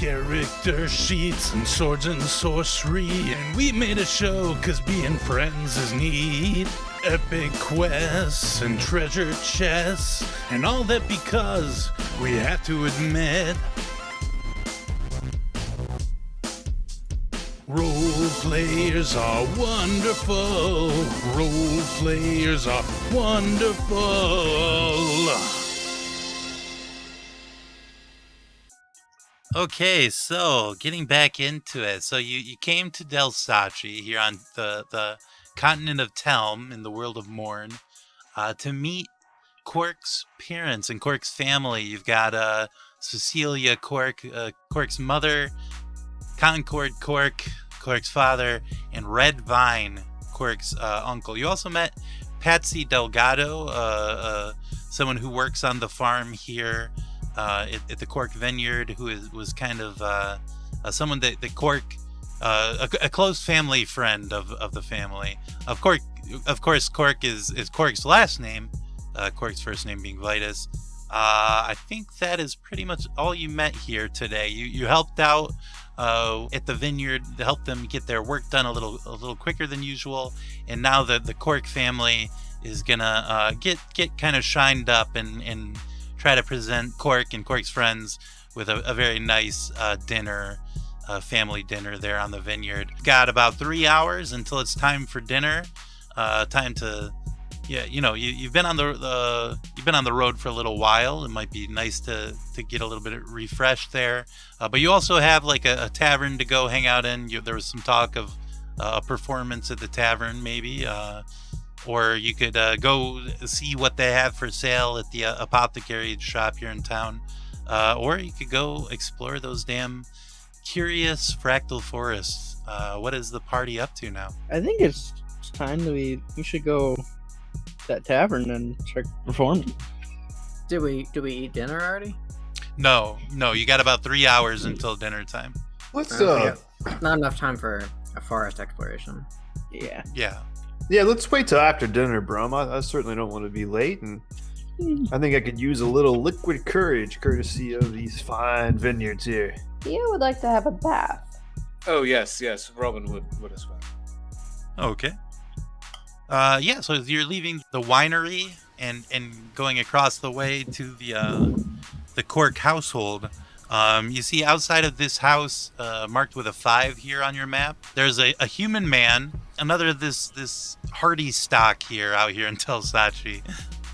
character sheets and swords and sorcery. And we made a show 'cause being friends is neat. Epic quests and treasure chests. And all that because we have to admit, role players are wonderful. Role players are wonderful. Okay, so getting back into it. So you came to Delsaci here on the continent of Telm in the world of Morn to meet Cork's parents and Cork's family. You've got Cecilia Cork, Cork's mother, Concord Cork, Cork's father, and Red Vine, Cork's uncle. You also met Patsy Delgado, someone who works on the farm here at the Cork Vineyard, who was kind of someone that Cork, a close family friend of the family. Of course, Cork is Cork's last name, Cork's first name being Vitus. I think that is pretty much all you met here today. You helped out at the vineyard to help them get their work done a little quicker than usual, and now the Cork family is gonna get kind of shined up and try to present Cork and Cork's friends with a very nice dinner, family dinner there on the vineyard. Got about 3 hours until it's time for dinner. Time to, you've been on the road for a little while. It might be nice to get a little bit refreshed there. But you also have like a tavern to go hang out in. There was some talk of a performance at the tavern, maybe. Or you could go see what they have for sale at the apothecary shop here in town. Or you could go explore those damn curious fractal forests. What is the party up to now? I think it's time that we should go to that tavern and start performing. Did we eat dinner already? No, you got about 3 hours until dinner time. Let's Not enough time for a forest exploration. Yeah. Yeah, let's wait till after dinner, Brum. I certainly don't want to be late, and I think I could use a little liquid courage courtesy of these fine vineyards here. You would like to have a bath. Oh, yes. Robin would as well. Okay. So you're leaving the winery and going across the way to the Cork household. You see outside of this house, marked with a 5 here on your map, there's a human man, another this hardy stock out here in Delsaci.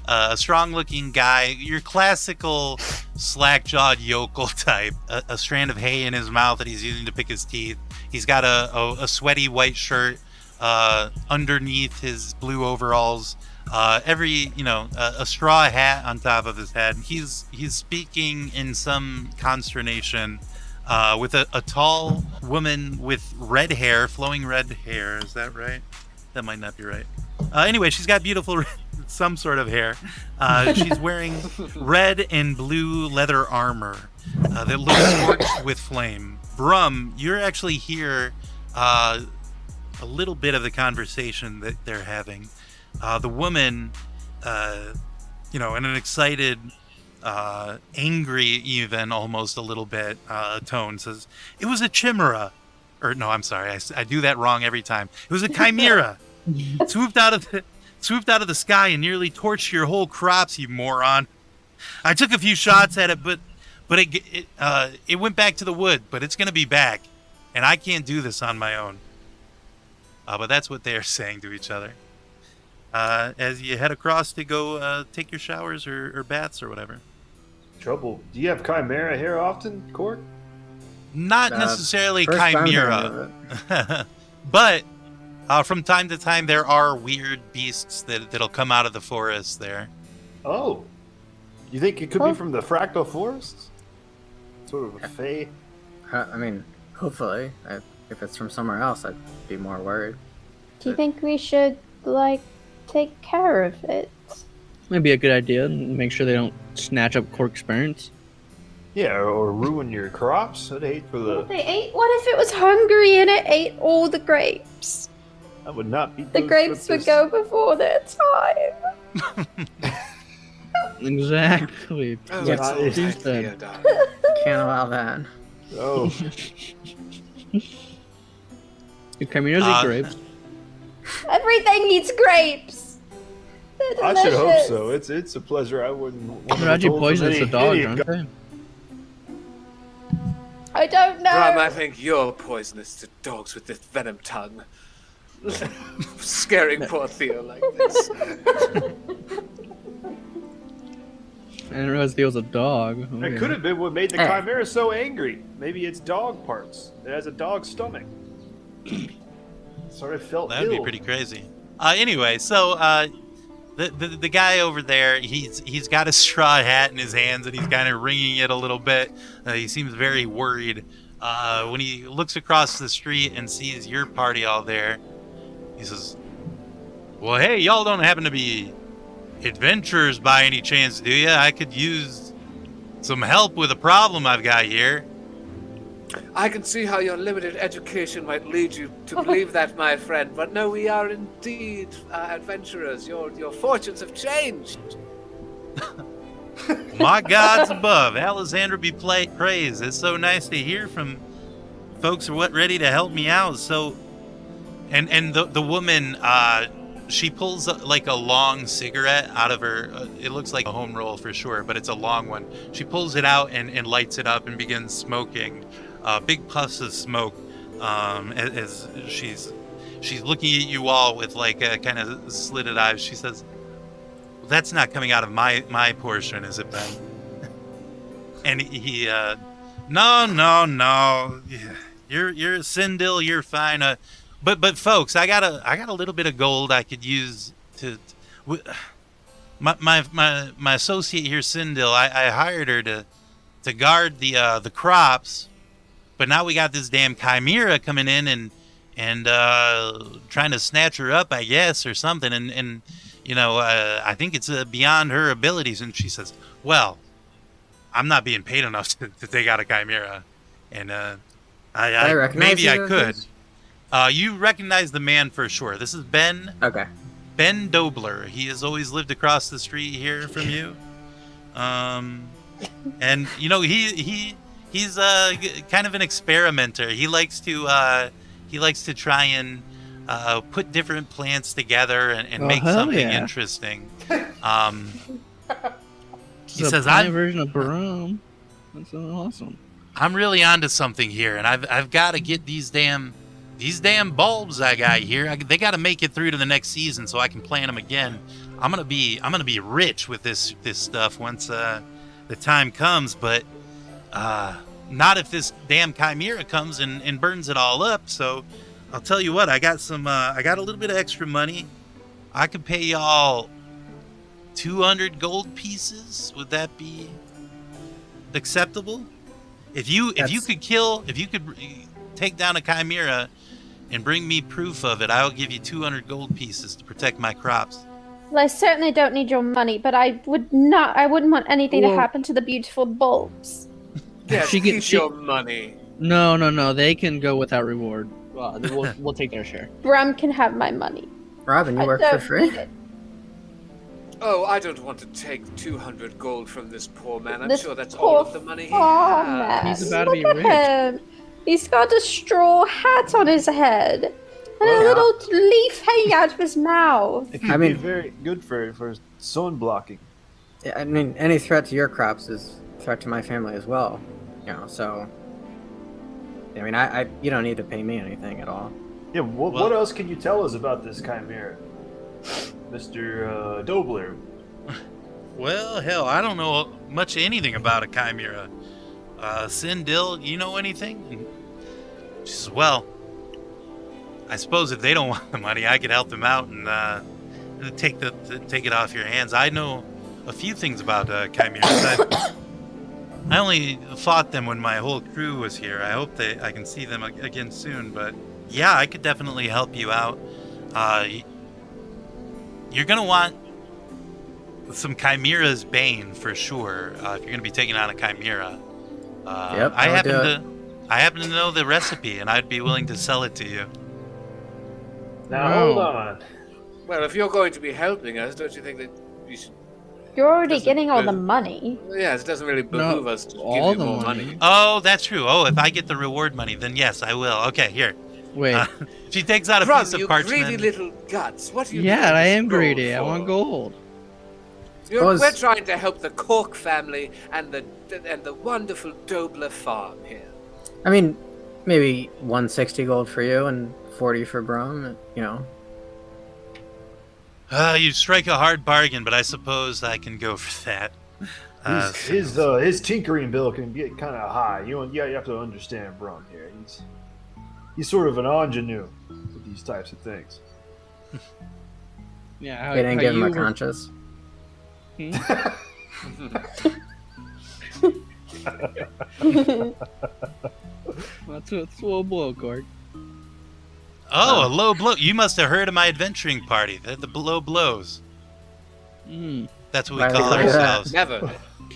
A strong-looking guy, your classical slack-jawed yokel type, a strand of hay in his mouth that he's using to pick his teeth. He's got a sweaty white shirt underneath his blue overalls. A straw hat on top of his head. He's speaking in some consternation with a tall woman with red hair, flowing red hair. Is that right? That might not be right. Anyway, she's got beautiful some sort of hair. She's wearing red and blue leather armor that looks scorched with flame. Brum, you're actually here a little bit of the conversation that they're having. The woman, in an excited, angry even, almost a little bit, tone says, "It was a chimera." Or, no, I'm sorry, I do that wrong every time. It was a chimera. swooped out of the sky and nearly torched your whole crops, you moron. I took a few shots at it, but it went back to the wood, but it's going to be back. And I can't do this on my own. But that's what they're saying to each other. As you head across to go take your showers or baths or whatever. Trouble. Do you have Chimera here often, Cork? Not necessarily Chimera. But from time to time there are weird beasts that'll come out of the forest there. Oh. You think it could be from the fractal forests? Sort of a fae? I mean, hopefully. If it's from somewhere else, I'd be more worried. Do you think we should, take care of it? Maybe a good idea. Make sure they don't snatch up Cork's parents. Yeah, or ruin your crops. I'd hate for the... What if it was hungry and it ate all the grapes? That would not be... The grapes would go before their time. Exactly. Can't allow that. Oh, Do chimeras eat grapes? Everything eats grapes. They're I should hope delicious. so. It's a pleasure. I wouldn't want to They're be actually told from poisonous to any dogs, idiot. aren't they? I don't know. Brum, I think you're poisonous to dogs with this venom tongue. Scaring poor Theo like this. I didn't realize Theo's a dog. Oh, That yeah. could have been what made the Hey. chimera so angry. Maybe it's dog parts. It has a dog stomach. Sort of felt That would be ill. pretty crazy. Anyway, so the guy over there, he's got a straw hat in his hands and he's kind of wringing it a little bit. He seems very worried. When he looks across the street and sees your party all there, he says, "Well, hey, y'all don't happen to be adventurers by any chance, do you? I could use some help with a problem I've got here." I can see how your limited education might lead you to believe that, my friend. But no, we are indeed adventurers. Your fortunes have changed. My gods above, Alexandra be praised. It's so nice to hear from folks who are ready to help me out. So, and the woman, she pulls like a long cigarette out of her. It looks like a home roll for sure, but it's a long one. She pulls it out and lights it up and begins smoking. Big puffs of smoke as she's looking at you all with like a kind of slitted eyes. She says, "That's not coming out of my portion, is it, Ben?" And he no. You're Sindel, you're fine. But folks, I got a little bit of gold I could use to. My associate here, Sindel, I hired her to guard the crops, but now we got this damn chimera coming in and trying to snatch her up, I guess, or something, and you know, I think it's beyond her abilities. And she says, "Well, I'm not being paid enough to take out a chimera, and I recognize maybe you I as could." this? You recognize the man for sure. This is Ben Okay. Dobler. He has always lived across the street here from you. And you know he's kind of an experimenter. He likes to try and put different plants together and Oh, make hell something yeah. interesting. He It's says, a plant "I'm version of Barum. That's so awesome." I'm really onto something here, and I've got to get these damn bulbs I got here. They got to make it through to the next season so I can plant them again. I'm gonna be rich with this stuff once the time comes, but not if this damn chimera comes and burns it all up. So I'll tell you what, I got a little bit of extra money. I could pay y'all 200 gold pieces. Would that be acceptable? If you could take down a chimera and bring me proof of it, I'll give you 200 gold pieces to protect my crops. Well, I certainly don't need your money, but I wouldn't want anything to Well- happen to the beautiful bulbs. Yes, She keep can- your money. No. They can go without reward. We'll take their share. Brum can have my money. Robin, you I work for don't free? need it. Oh, I don't want to take 200 gold from this poor man. I'm This sure that's poor all of the money he farmer. has. He's about to be Look rich. at him. He's got a straw hat on his head and Well, a little leaf hanging out of his mouth. It could I be mean- very good for sun blocking. Yeah, I mean, any threat to your crops is a threat to my family as well. You know, so. I mean, you don't need to pay me anything at all. Yeah, what else can you tell us about this chimera, Mr. Dobler? Well, hell, I don't know much anything about a chimera. Sindil, you know anything? And she says, "Well, I suppose if they don't want the money, I could help them out and take it off your hands. I know a few things about chimeras. I only fought them when my whole crew was here. I hope I can see them again soon. But yeah, I could definitely help you out. You're gonna want some Chimera's Bane for sure. If you're gonna be taking on a Chimera, Yep, I I would happen to know the recipe, and I'd be willing to sell it to you. Now No. hold on. Well, if you're going to be helping us, don't you think that you should You're already Doesn't getting all the really- money. Yes, it doesn't really behoove us to all give you the more money. money. Oh, that's true. Oh, if I get the reward money, then yes, I will. Okay, here. Wait. She takes out a Brum, piece of you parchment. greedy little guts. What are you Yeah, doing I this am gold greedy. I for? want gold. Suppose- We're trying to help the Cork family and the wonderful Dobler farm here. I mean, maybe 160 gold for you and 40 for Brom. You know. You strike a hard bargain, but I suppose I can go for that. His tinkering bill can get kind of high. You have to understand Brum here. He's sort of an ingenue with these types of things. Yeah, how, They didn't how give him you a were- conscience. That's a low blow, Cork. Oh, a low blow. You must have heard of my adventuring party. They're the low blows. Mm. That's what Why we they call call you that? ourselves. Never.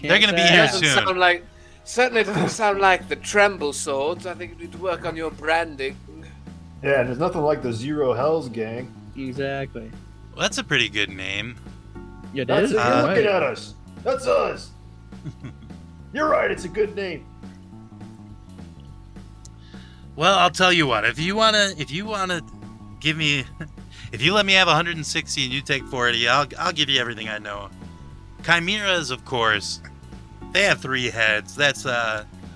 They're gonna be Can't here say. Doesn't soon. sound like. Certainly doesn't sound like the Tremble swords. I think you need to work on your branding. Yeah, and there's nothing like the Zero Hells gang. Exactly. Well, that's a pretty good name. It That's is. it. You're Right. looking at us. That's us. You're right. It's a good name. Well, I'll tell you what. If you wanna give me, if you let me have 160 and you take 40, I'll give you everything I know. Chimeras, of course, they have 3 heads. That's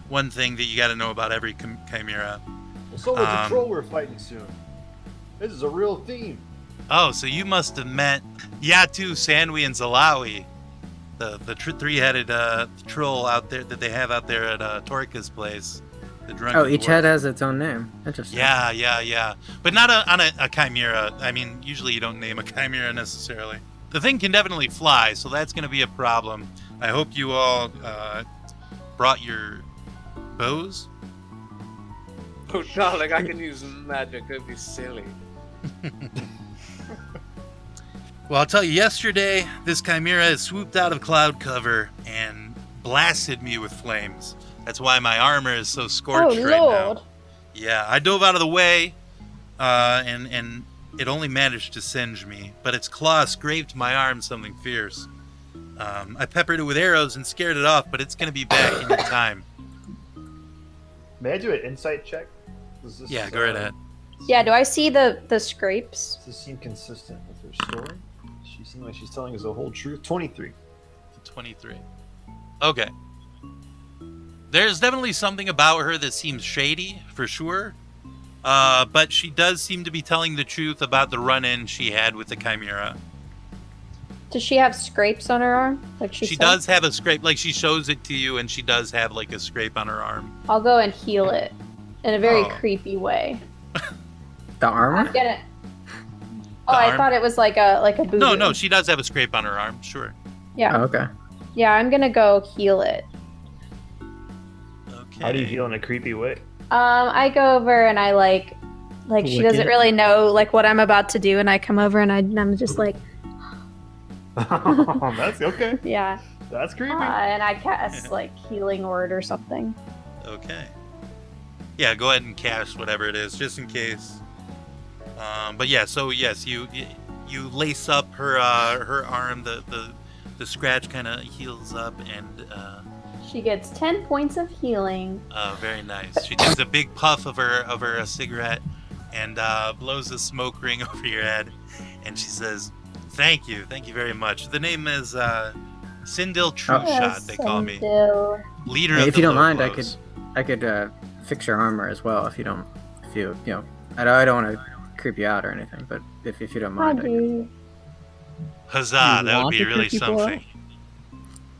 one thing that you got to know about every chimera. Well, so is the troll we're fighting soon. This is a real theme. Oh, so you must have met Yatu, Sanwi, and Zalawi, the 3-headed troll out there that they have out there at Torka's place. The drunken Oh, each dwarf. head has its own name. Interesting. Yeah. But not on a chimera. I mean, usually you don't name a chimera necessarily. The thing can definitely fly, so that's going to be a problem. I hope you all brought your bows. Oh, darling, I can use magic. Don't be silly. Well, I'll tell you, yesterday, this chimera swooped out of cloud cover and blasted me with flames. That's why my armor is so Oh, scorched right Lord. now. Yeah, I dove out of the way, and it only managed to singe me, but its claw scraped my arm something fierce. I peppered it with arrows and scared it off, but it's going to be back in time. May I do an insight check? Yeah, go right ahead. Yeah, do I see the scrapes? Does this seem consistent with her story? She seems like she's telling us the whole truth. 23. 23. Okay. There's definitely something about her that seems shady, for sure. But she does seem to be telling the truth about the run-in she had with the chimera. Does she have scrapes on her arm? Like she She said? does have a scrape, like she shows it to you, and she does have like a scrape on her arm. I'll go and heal it in a very Oh. creepy way. The armor? I'm gonna. Oh, The I arm? thought it was like a voodoo. No, she does have a scrape on her arm, sure. Yeah, Oh, okay. yeah. I'm gonna go heal it. Okay. How do you feel in a creepy way? I go over and I like she Lick doesn't it? really know like what I'm about to do, and I come over and I'm just like, That's okay. yeah, That's creepy. and I cast like healing word or something. Okay. Yeah, go ahead and cast whatever it is, just in case. But yeah, so yes, you lace up her arm. The scratch kind of heals up, and She gets 10 points of healing. very nice. She takes a big puff of her cigarette and blows a smoke ring over your head, and she says, "Thank you very much." The name is Sindil Trueshot. Yes, They call me Sindil. leader Hey, of if the you don't low mind, blows. I could fix your armor as well. If you know, I don't want to creep you out or anything, but if you don't I mind, do. Huzzah! You That would want be to really creep people out? something.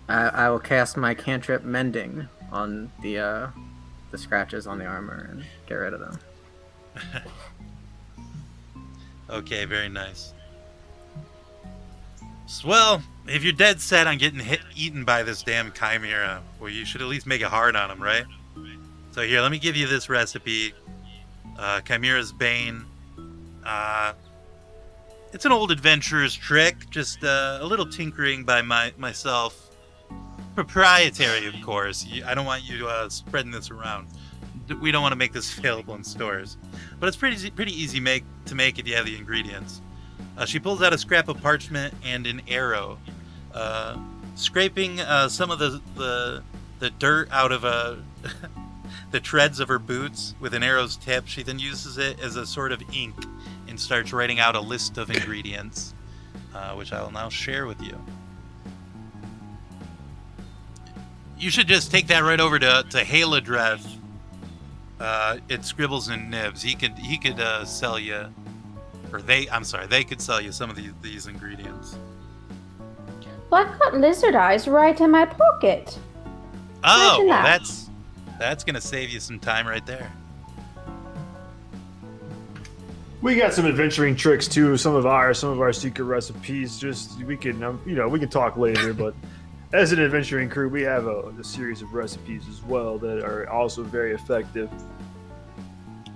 I will cast my cantrip mending on the scratches on the armor and get rid of them. Okay, very nice. Well, if you're dead set on getting eaten by this damn chimera, well, you should at least make it hard on him, right? So here, let me give you this recipe. Chimera's Bane. It's an old adventurer's trick, just a little tinkering by myself. Proprietary, of course. I don't want you spreading this around. We don't want to make this available in stores. But it's pretty easy to make if you have the ingredients. She pulls out a scrap of parchment and an arrow. scraping some of the dirt out of the treads of her boots with an arrow's tip. She then uses it as a sort of ink and starts writing out a list of ingredients, which I will now share with you. You should just take that right over to Haladreth. It scribbles and nibs. He could sell you, or they could sell you some of these ingredients. Well, I got lizard eyes right in my pocket. Oh, Imagine well, that. that's gonna save you some time right there. We got some adventuring tricks too. Some of our secret recipes. Just we can we can talk later. But as an adventuring crew, we have a series of recipes as well that are also very effective.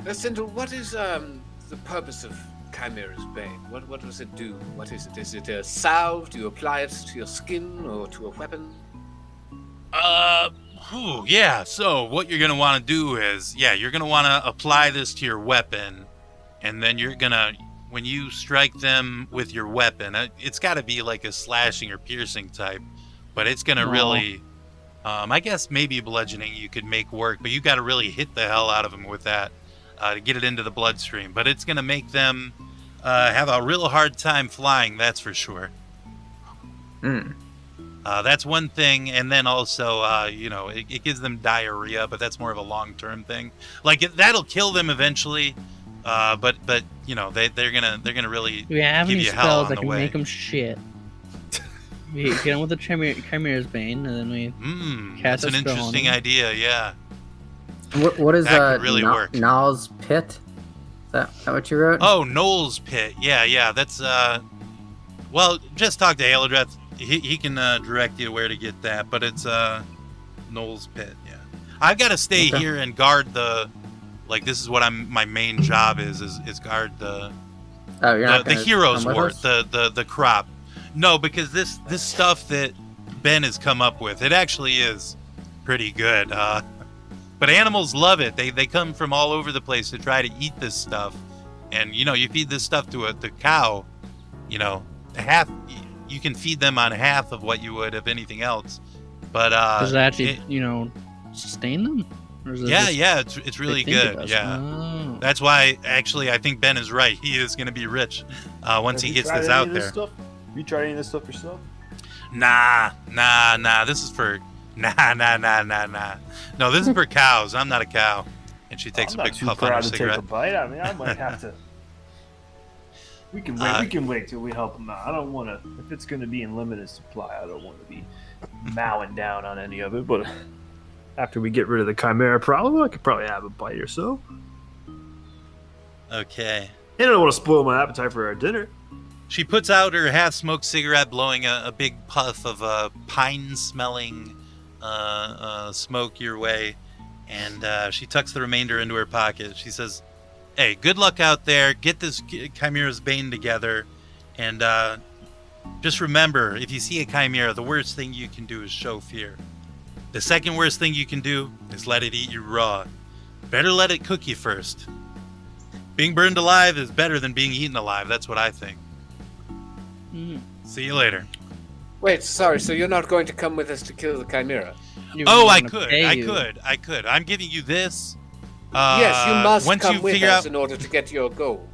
Sindel, what is the purpose of Chimera's Bane? What does it do? What is it? Is it a salve? Do you apply it to your skin or to a weapon? Yeah. So what you're gonna want to do is, you're gonna want to apply this to your weapon, and then you're gonna, when you strike them with your weapon, it's got to be like a slashing or piercing type, but it's gonna really, I guess maybe bludgeoning you could make work, but you got to really hit the hell out of them with that to get it into the bloodstream. But it's gonna make them have a real hard time flying. That's for sure. That's one thing, and then also, it gives them diarrhea, but that's more of a long-term thing. Like that'll kill them eventually, but they're gonna really Do we have give any you hell spells on that the can way. make them shit? We get them with the Chimera's Bane, and then we cast That's a an spell on interesting them. idea. Yeah. What is That could really work. Nal's Pit? Is that what you wrote? Oh, Noel's Pit. Yeah. That's well, just talk to Haladreth. He can direct you where to get that, but it's Noel's Pit. Yeah, I've got to stay here and guard the. Like, this is what my main job is guard the. Oh, you're not the gonna hero's come with wart, us? the crop. No, because this stuff that Ben has come up with, it actually is pretty good. But animals love it. They come from all over the place to try to eat this stuff, and you feed this stuff to the cow, half. You can feed them on half of what you would of anything else. But does it actually, sustain them? Or is it just it's really they think it good. does? Yeah. Oh. That's why, actually, I think Ben is right. He is going to be rich once he gets this out there. Have you tried any of this stuff yourself? Nah. This is for nah. No, this is for cows. I'm not a cow. And she takes I'm a not big too puff on her proud to cigarette. take a bite. I mean, I might have to. We can wait till we help them out. I don't want to. If it's going to be in limited supply, I don't want to be mowing down on any of it. But after we get rid of the Chimera problem, I could probably have a bite or so. Okay. And I don't want to spoil my appetite for our dinner. She puts out her half-smoked cigarette, blowing a big puff of pine-smelling smoke your way, and she tucks the remainder into her pocket. She says, "Hey, good luck out there. Get this Chimera's Bane together, and just remember, if you see a Chimera, the worst thing you can do is show fear. The second worst thing you can do is let it eat you raw. Better let it cook you first. Being burned alive is better than being eaten alive. That's what I think. See you later." Wait, sorry, so you're not going to come with us to kill the Chimera? I could. I'm giving you this. Yes, you must once come you with figure us out, in order to get your gold.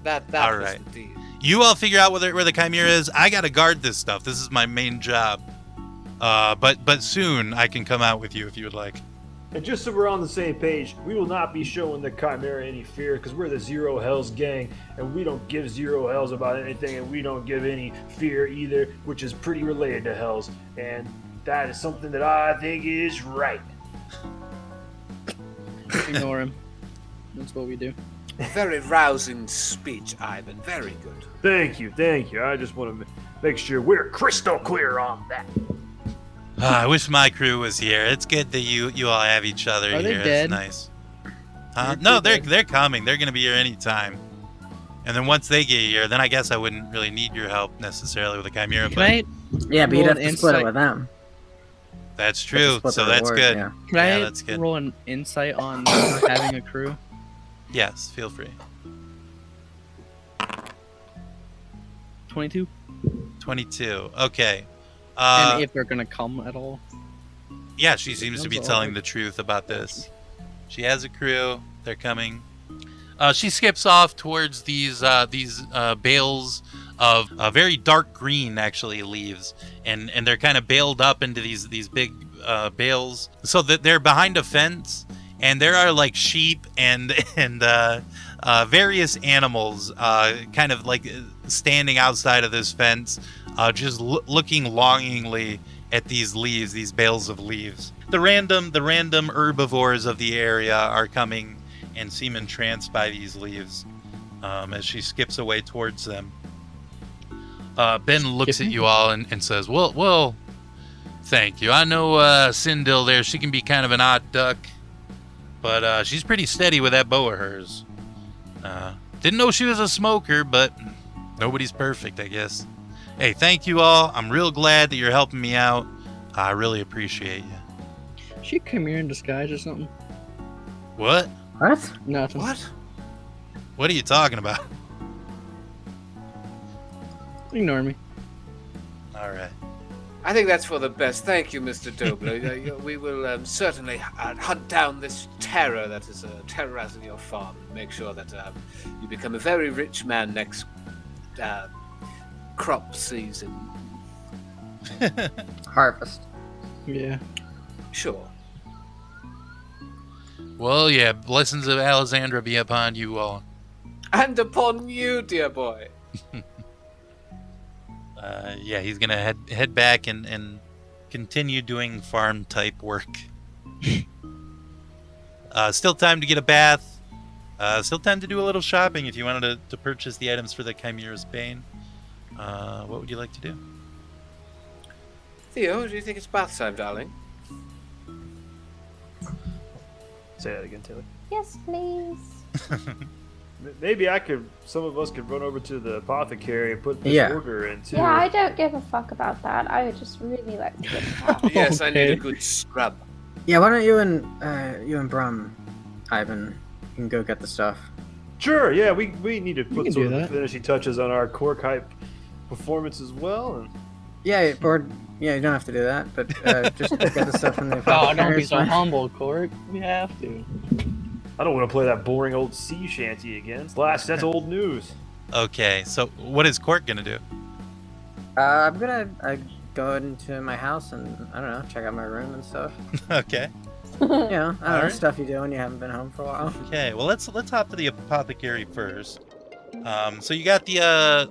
That all was right. the deal. You all figure out where the Chimera is. I gotta guard this stuff. This is my main job. But soon I can come out with you if you would like. And just so we're on the same page, we will not be showing the Chimera any fear because we're the Zero Hells gang, and we don't give zero hells about anything, and we don't give any fear either, which is pretty related to hells, and that is something that I think is right. Ignore him. That's what we do. Very rousing speech, Ivan. Very good. Thank you. I just want to make sure we're crystal clear on that. I wish my crew was here. It's good that you all have each other Are here. they dead? It's nice. No, they're coming. They're gonna be here anytime. And then once they get here, then I guess I wouldn't really need your help necessily with the Chimera. Can I Yeah, but you'd roll have an to split it insight? with them. That's true. Split So the that's reward, good. yeah. Can I that's good. roll an insight on having a crew? Yes, feel free. 22. 22. Okay. And if they're gonna come at all. Yeah, she seems to be Sounds telling alright. the truth about this. She has a crew. They're coming. She skips off towards these bales of very dark green, actually, leaves, and they're kind of baled up into these big bales, so that they're behind a fence, and there are like sheep and various animals, kind of like standing outside of this fence, just looking longingly at these leaves, these bales of leaves. The random herbivores of the area are coming and seem entranced by these leaves as she skips away towards them. Ben looks at you all and says, well, thank you. I know Sindel there, she can be kind of an odd duck, but she's pretty steady with that bow of hers. Didn't know she was a smoker, but nobody's perfect, I guess. Hey, thank you all. I'm real glad that you're helping me out. I really appreciate you. She come here in disguise or something? What? What? Nothing. What? What are you talking about? Ignore me. All right. I think that's for the best. Thank you, Mr. Dobler. We will certainly hunt down this terror that is terrorizing your farm and make sure that you become a very rich man next crop season. Harvest. Yeah. Sure. Well, yeah, blessings of Alexandra be upon you all. And upon you, dear boy. Yeah, he's gonna head back and continue doing farm type work. Still time to get a bath. Still time to do a little shopping if you wanted to purchase the items for the Chimera's Bane. What would you like to do? Theo, do you think it's bath time, darling? Say that again, Taylor. Yes, please. Maybe some of us could run over to the apothecary and put this Yeah. order in too. Yeah, I don't give a fuck about that. I would just really like to get out. Yes, I need a Okay. good scrub. Yeah, why don't you and Brum, Ivan, you can go get the stuff. Sure, yeah, we need to put can sort do of the that. finishing touches on our Cork hype performance as well. And Yeah, or yeah, you don't have to do that, but just get the stuff from the Oh, don't apothecary. be it's so fine. humble, Cork. We have to. I don't want to play that boring old sea shanty again. That's old news. Okay, so what is Cork gonna do? I'm gonna go into my house and I don't know, check out my room and stuff. Okay. You know, I don't know, Alright. stuff you do when you haven't been home for a while. Okay, well let's hop to the apothecary first. So you got the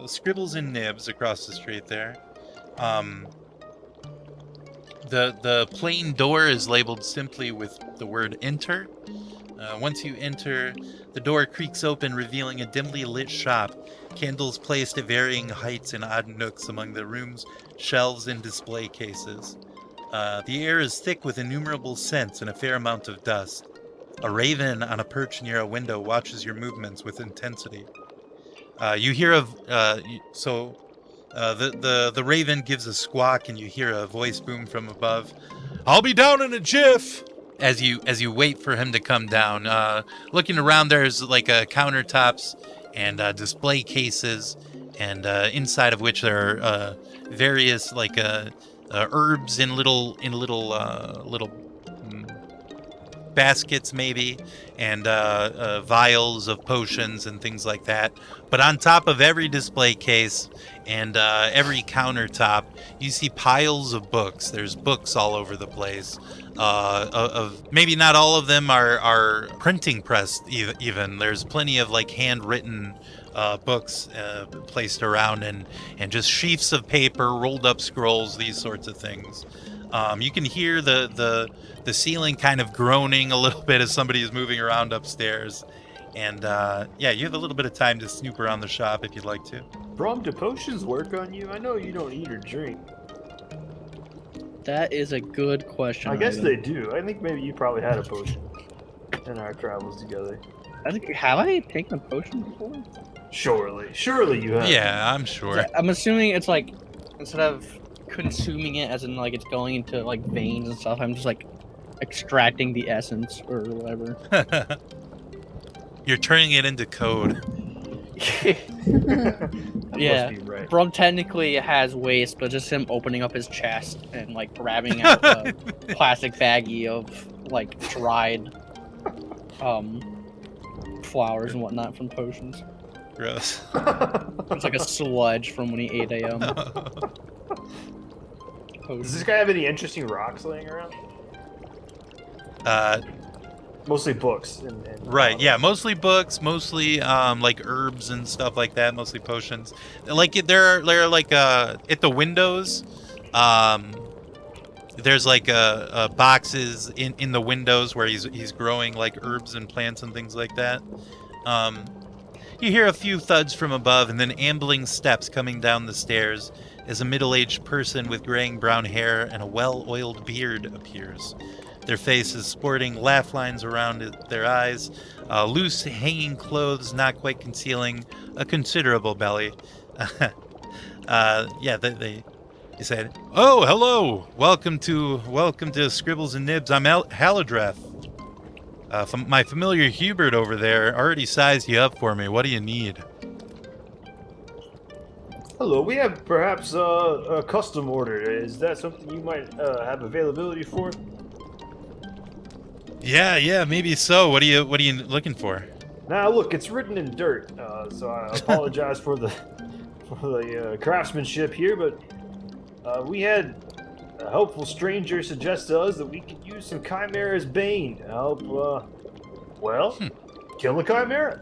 scribbles and nibs across the street there. The plain door is labeled simply with the word enter. Once you enter, the door creaks open, revealing a dimly lit shop. Candles placed at varying heights in odd nooks among the room's shelves and display cases. The air is thick with innumerable scents and a fair amount of dust. A raven on a perch near a window watches your movements with intensity. You hear the raven gives a squawk, and you hear a voice boom from above. "I'll be down in a jiff." As you wait for him to come down, looking around, there's like countertops and display cases, and inside of which there are various like herbs in little baskets maybe, and vials of potions and things like that. But on top of every display case and every countertop, you see piles of books. There's books all over the place. Of maybe not all of them are printing press even. There's plenty of like handwritten books placed around, and just sheafs of paper, rolled up scrolls, these sorts of things. You can hear the ceiling kind of groaning a little bit as somebody is moving around upstairs. And yeah, you have a little bit of time to snoop around the shop if you'd like to. Brom, do potions work on you? I know you don't eat or drink. That is a good question. I guess Ivan. they do. I think maybe you probably had a potion in our travels together. Have I taken a potion before? Surely you have. Yeah, I'm sure. I'm assuming it's like, instead of consuming it as in like it's going into like veins and stuff, I'm just like extracting the essence or whatever. You're turning it into code. Yeah. Must be right. Okay. Brum technically has waste, but just him opening up his chest and like grabbing out a plastic baggie of like dried flowers and whatnot from potions. Gross. It's like a sludge from when he ate a Does this guy have any interesting rocks laying around? Mostly books. And Right, yeah, mostly books, mostly like herbs and stuff like that, mostly potions. Like there are like at the windows, there's like boxes in the windows where he's growing like herbs and plants and things like that. You hear a few thuds from above and then ambling steps coming down the stairs as a middle-aged person with graying brown hair and a well-oiled beard appears. Their faces sporting laugh lines around their eyes, loose hanging clothes not quite concealing a considerable belly. They said, "Oh, hello! Welcome to Scribbles and Nibs. I'm Haladreth. My familiar Hubert over there already sized you up for me. What do you need?" Hello, we have perhaps a custom order. Is that something you might have availability for? Yeah, maybe so. What are you looking for? Now, look, it's written in dirt, so I apologize for the craftsmanship here, but we had a helpful stranger suggest to us that we could use some Chimera's Bane to help, kill a Chimera.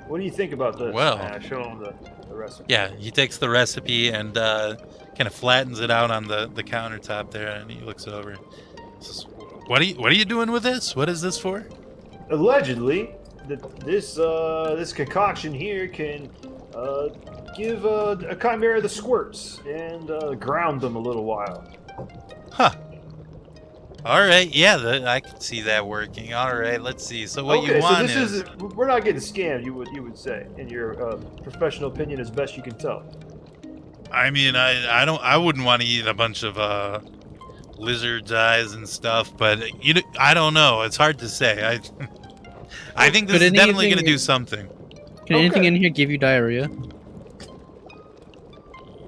What do you think about this? Well, I show him the recipe. Yeah, he takes the recipe and kind of flattens it out on the countertop there, and he looks it over. Says, What are you doing with this? What is this for? Allegedly, this concoction here can give a Chimera the squirts and ground them a little while. Huh. All right, yeah, I can see that working. All right, let's see. So what you want is we're not getting scammed. You would say, in your professional opinion, as best you can tell. I mean, I wouldn't want to eat a bunch of lizard's eyes and stuff, but I don't know. It's hard to say. I think this is definitely going to do something. Can anything in here give you diarrhea?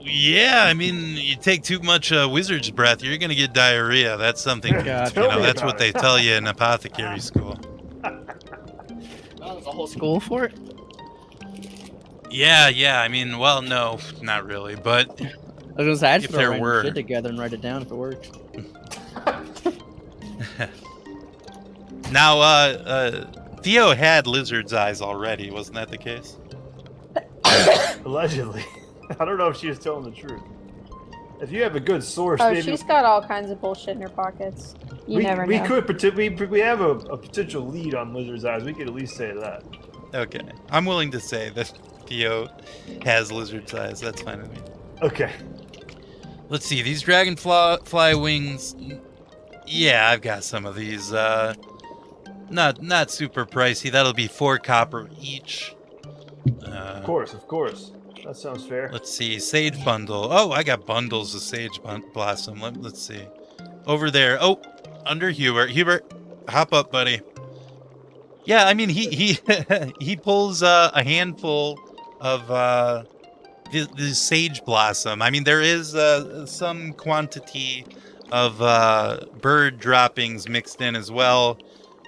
Yeah, I mean, you take too much wizard's breath, you're going to get diarrhea. That's something, Gotcha. that's what they tell you in apothecary school. Oh, there's a whole school for it? Yeah, I mean, well, no, not really, but I was gonna say, I just if there were shit together and write it down if it works. Now, Theo had lizard's eyes already, wasn't that the case? Allegedly. I don't know if she was telling the truth. If you have a good source, Oh, maybe she's got all kinds of bullshit in her pockets. You never know. We have a potential lead on lizard's eyes. We could at least say that. Okay, I'm willing to say that Theo has lizard's eyes. That's fine with me. Okay. Let's see, these dragonfly wings. Yeah, I've got some of these. Not super pricey. That'll be 4 copper each. Of course. That sounds fair. Let's see, sage bundle. Oh, I got bundles of sage blossom. Let's see. Over there. Oh, under Hubert. Hubert, hop up, buddy. Yeah, I mean, he he pulls a handful of the sage blossom. I mean, there is some quantity of bird droppings mixed in as well.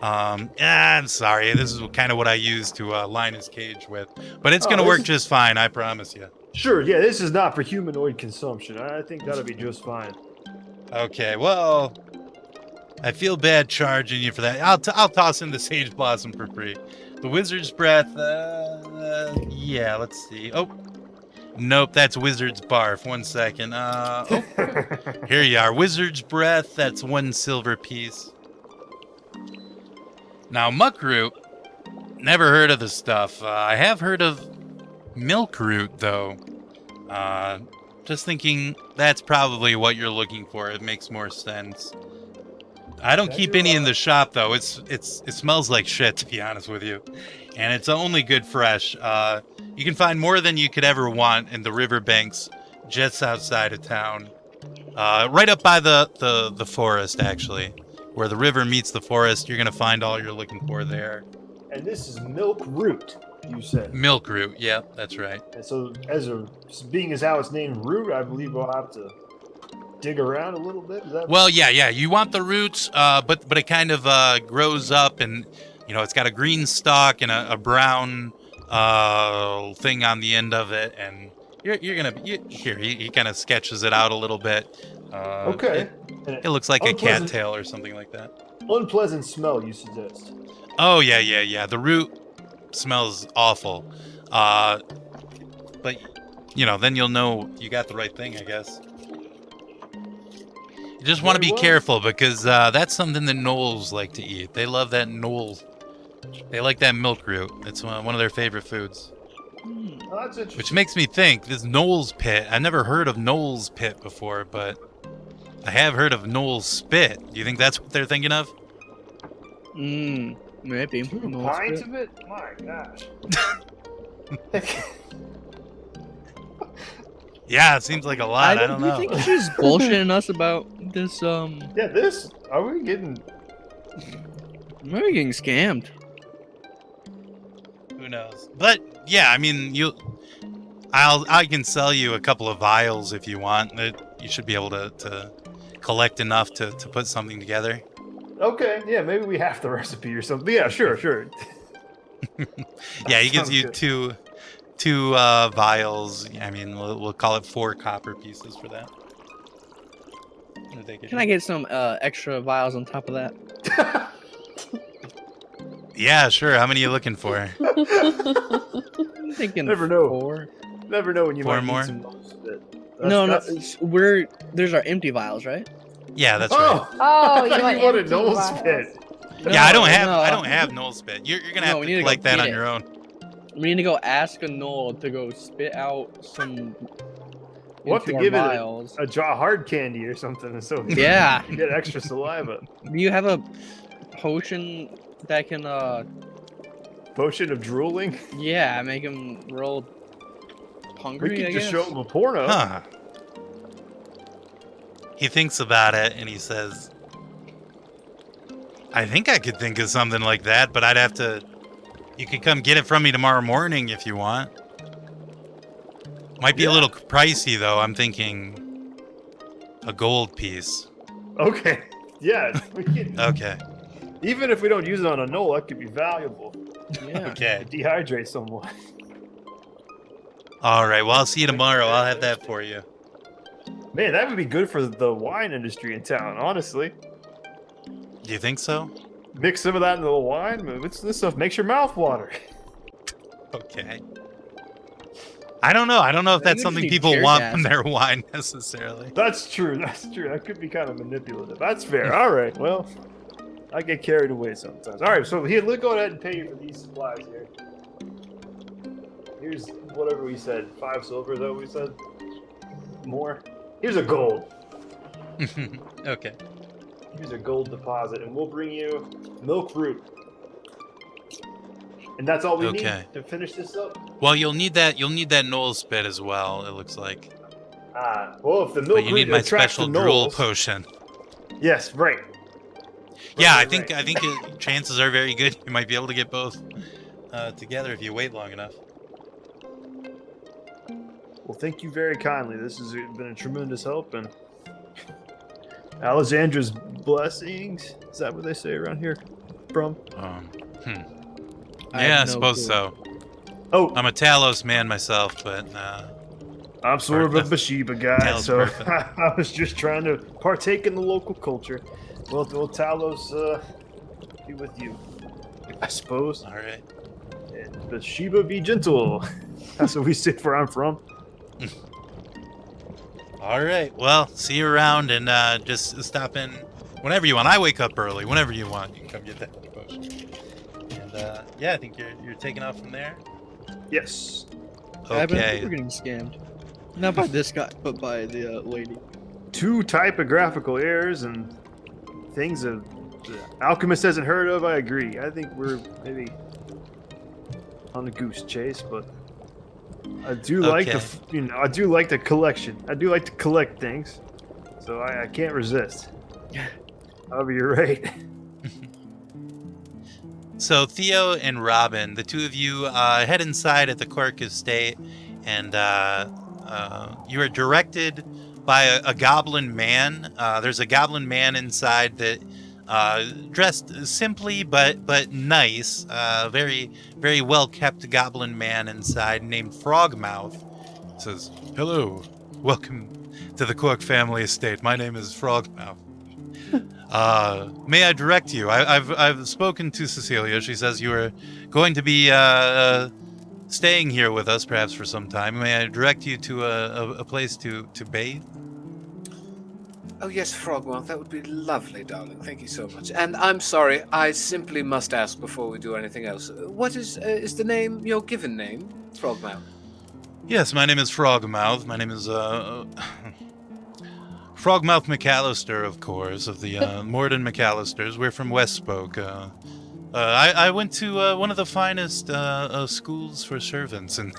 I'm sorry. This is kind of what I use to line his cage with, but it's gonna work just fine. I promise you. Sure. Yeah, this is not for humanoid consumption. I think that'll be just fine. Okay. Well, I feel bad charging you for that. I'll toss in the sage blossom for free. The wizard's breath. Yeah. Let's see. Oh, nope. That's wizard's barf. 1 second. Oh, here you are. Wizard's breath. That's 1 silver piece. Now, muckroot, never heard of the stuff. I have heard of milkroot, though. Just thinking that's probably what you're looking for. It makes more sense. I don't keep any in the shop, though. It smells like shit, to be honest with you. And it's only good fresh. You can find more than you could ever want in the riverbanks just outside of town. Right up by the forest, actually. Where the river meets the forest, you're going to find all you're looking for there. And this is milk root. you said. Milk root. Yeah, that's right. And so, being as how it's named root, I believe we'll have to dig around a little bit. Is that Well, yeah. You want the roots, but it kind of grows up, and it's got a green stalk and a brown thing on the end of it, and you're gonna here. He kind of sketches it out a little bit. okay? It looks like a Unpleasant- cattail or something like that. Unpleasant smell, you suggest? Oh yeah. The root smells awful, but then you'll know you got the right thing, I guess. You just want to be Very well. careful because that's something that gnolls like to eat. They love that gnoll. They like that milk root. It's one of their favorite foods. Oh, that's interesting. Which makes me think this Gnoll's pit. I've never heard of Gnoll's pit before, but I have heard of Gnoll's spit. Do you think that's what they're thinking of? Maybe. 2 No, pints spit. of it? My gosh. Yeah, it seems like a lot. I don't Do you know. think she's bullshitting us about this? Yeah, are we getting... Maybe getting scammed. Who knows? But yeah, I mean, I can sell you a couple of vials if you want. You should be able to collect enough to put something together. Okay, yeah, maybe we have the recipe or something. Yeah, sure. Yeah, he gives Sounds you good. two vials. I mean, we'll call it 4 copper pieces for that. Can I get some extra vials on top of that? Yeah, sure. How many are you looking for? I'm thinking Never know. 4. Never know when you 4 might more? need some Gnoll spit. No, That's- there's our empty vials, right? Yeah, that's right. Oh, Oh, I you thought want you wanted empty Gnoll vials. spit. Yeah, I don't No, have Gnoll spit. You're gonna have we to need to go collect that get on it. your own. We need to go ask a gnoll to go spit out some. We'll have to into our give it vials. a jar hard candy or something, so Yeah. you get extra saliva. Do you have a potion that can Potion of drooling. make him real hungry? We I could just guess? show him a porno. Huh. He thinks about it and he says, I think I could think of something like that, but I'd have to... You could come get it from me tomorrow morning if you want. Might be a little pricey, though. I'm thinking a gold piece. Okay. Yeah. We can, Okay. even if we don't use it on a Gnoll, that could be valuable. Yeah. Okay. Dehydrate someone. All right. Well, I'll see you tomorrow. I'll have that for you. Man, that would be good for the wine industry in town, honestly. Do you think so? Mix some of that into the wine. Man, this stuff makes your mouth water. Okay. I don't know. I don't know if I think that's we something just need people tear want gas. from their wine necessarily. That's true. That could be kind of manipulative. That's fair. All right. Well, I get carried away sometimes. All right. So here, let's go ahead and pay you for these supplies here. Here's whatever we said. 5 silver, though, we said. More. Here's a gold. Okay. Here's a gold deposit, and we'll bring you milk root. And that's all we need Okay. to finish this up. Well, you'll need that Knoll spit as well. It looks like. Well, if the milk But you need root my attracts special the drool gnolls- potion. Yes, right. Yeah, I Right, think right. chances are very good. You might be able to get both together if you wait long enough. Well, thank you very kindly. This has been a tremendous help, and Alexandra's blessings. Is that what they say around here? From? I Yeah, I have no suppose clue. so. Oh, I'm a Talos man myself, but I'm sort of a perfect. Bathsheba guy, Talos so perfect. I was just trying to partake in the local culture. Well, Talos be with you, I suppose. all right. And Bathsheba be gentle. That's what we say where I'm from. All right. Well, see you around, and just stop in whenever you want. I wake up early. Whenever you want, you can come get that potion. And yeah, I think you're taking off from there. Yes. I think Okay. we're getting scammed. Not by this guy, but by the lady. 2 typographical errors and things the alchemist hasn't heard of. I agree. I think we're maybe on a goose chase, but I do like Okay. I do like the collection. I do like to collect things, so I can't resist. However, you're right. So Theo and Robin, the two of you head inside at the Cork estate, and you are directed by a goblin man. There's a goblin man inside that dressed simply but nice. Very very well kept goblin man inside named Frogmouth. Says, "Hello, welcome to the Cork family estate. My name is Frogmouth. May I direct you? I've spoken to Cecilia. She says you are going to be staying here with us, perhaps for some time. May I direct you to a place to bathe?" Oh yes, Frogmouth, that would be lovely, darling. Thank you so much. And I'm sorry, I simply must ask before we do anything else. What is the name, your given name, Frogmouth? Yes, my name is Frogmouth. My name is Frogmouth McAllister, of course, of the Morn McAllisters. We're from Westspoke. I went to one of the finest schools for servants in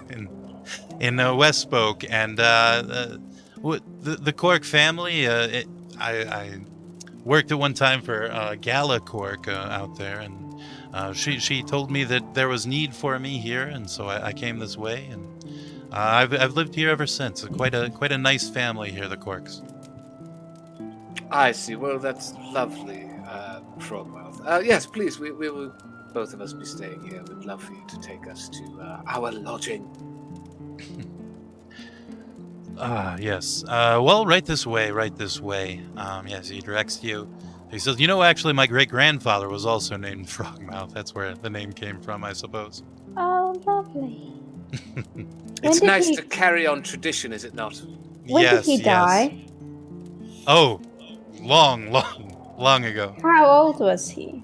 Westspoke, and the Cork family. I worked at one time for Gala Cork out there, and she told me that there was need for me here, and so I came this way, and I've lived here ever since. Quite a nice family here, the Corks. I see. Well, that's lovely, Frogmouth. Yes, please, we will, both of us, be staying here. We'd love for you to take us to our lodging. Yes. Well, right this way. Yes, he directs you. He says, actually, my great-grandfather was also named Frogmouth. That's where the name came from, I suppose. Oh, lovely. It's nice to carry on tradition, is it not? When did he die? Oh, long ago. How old was he?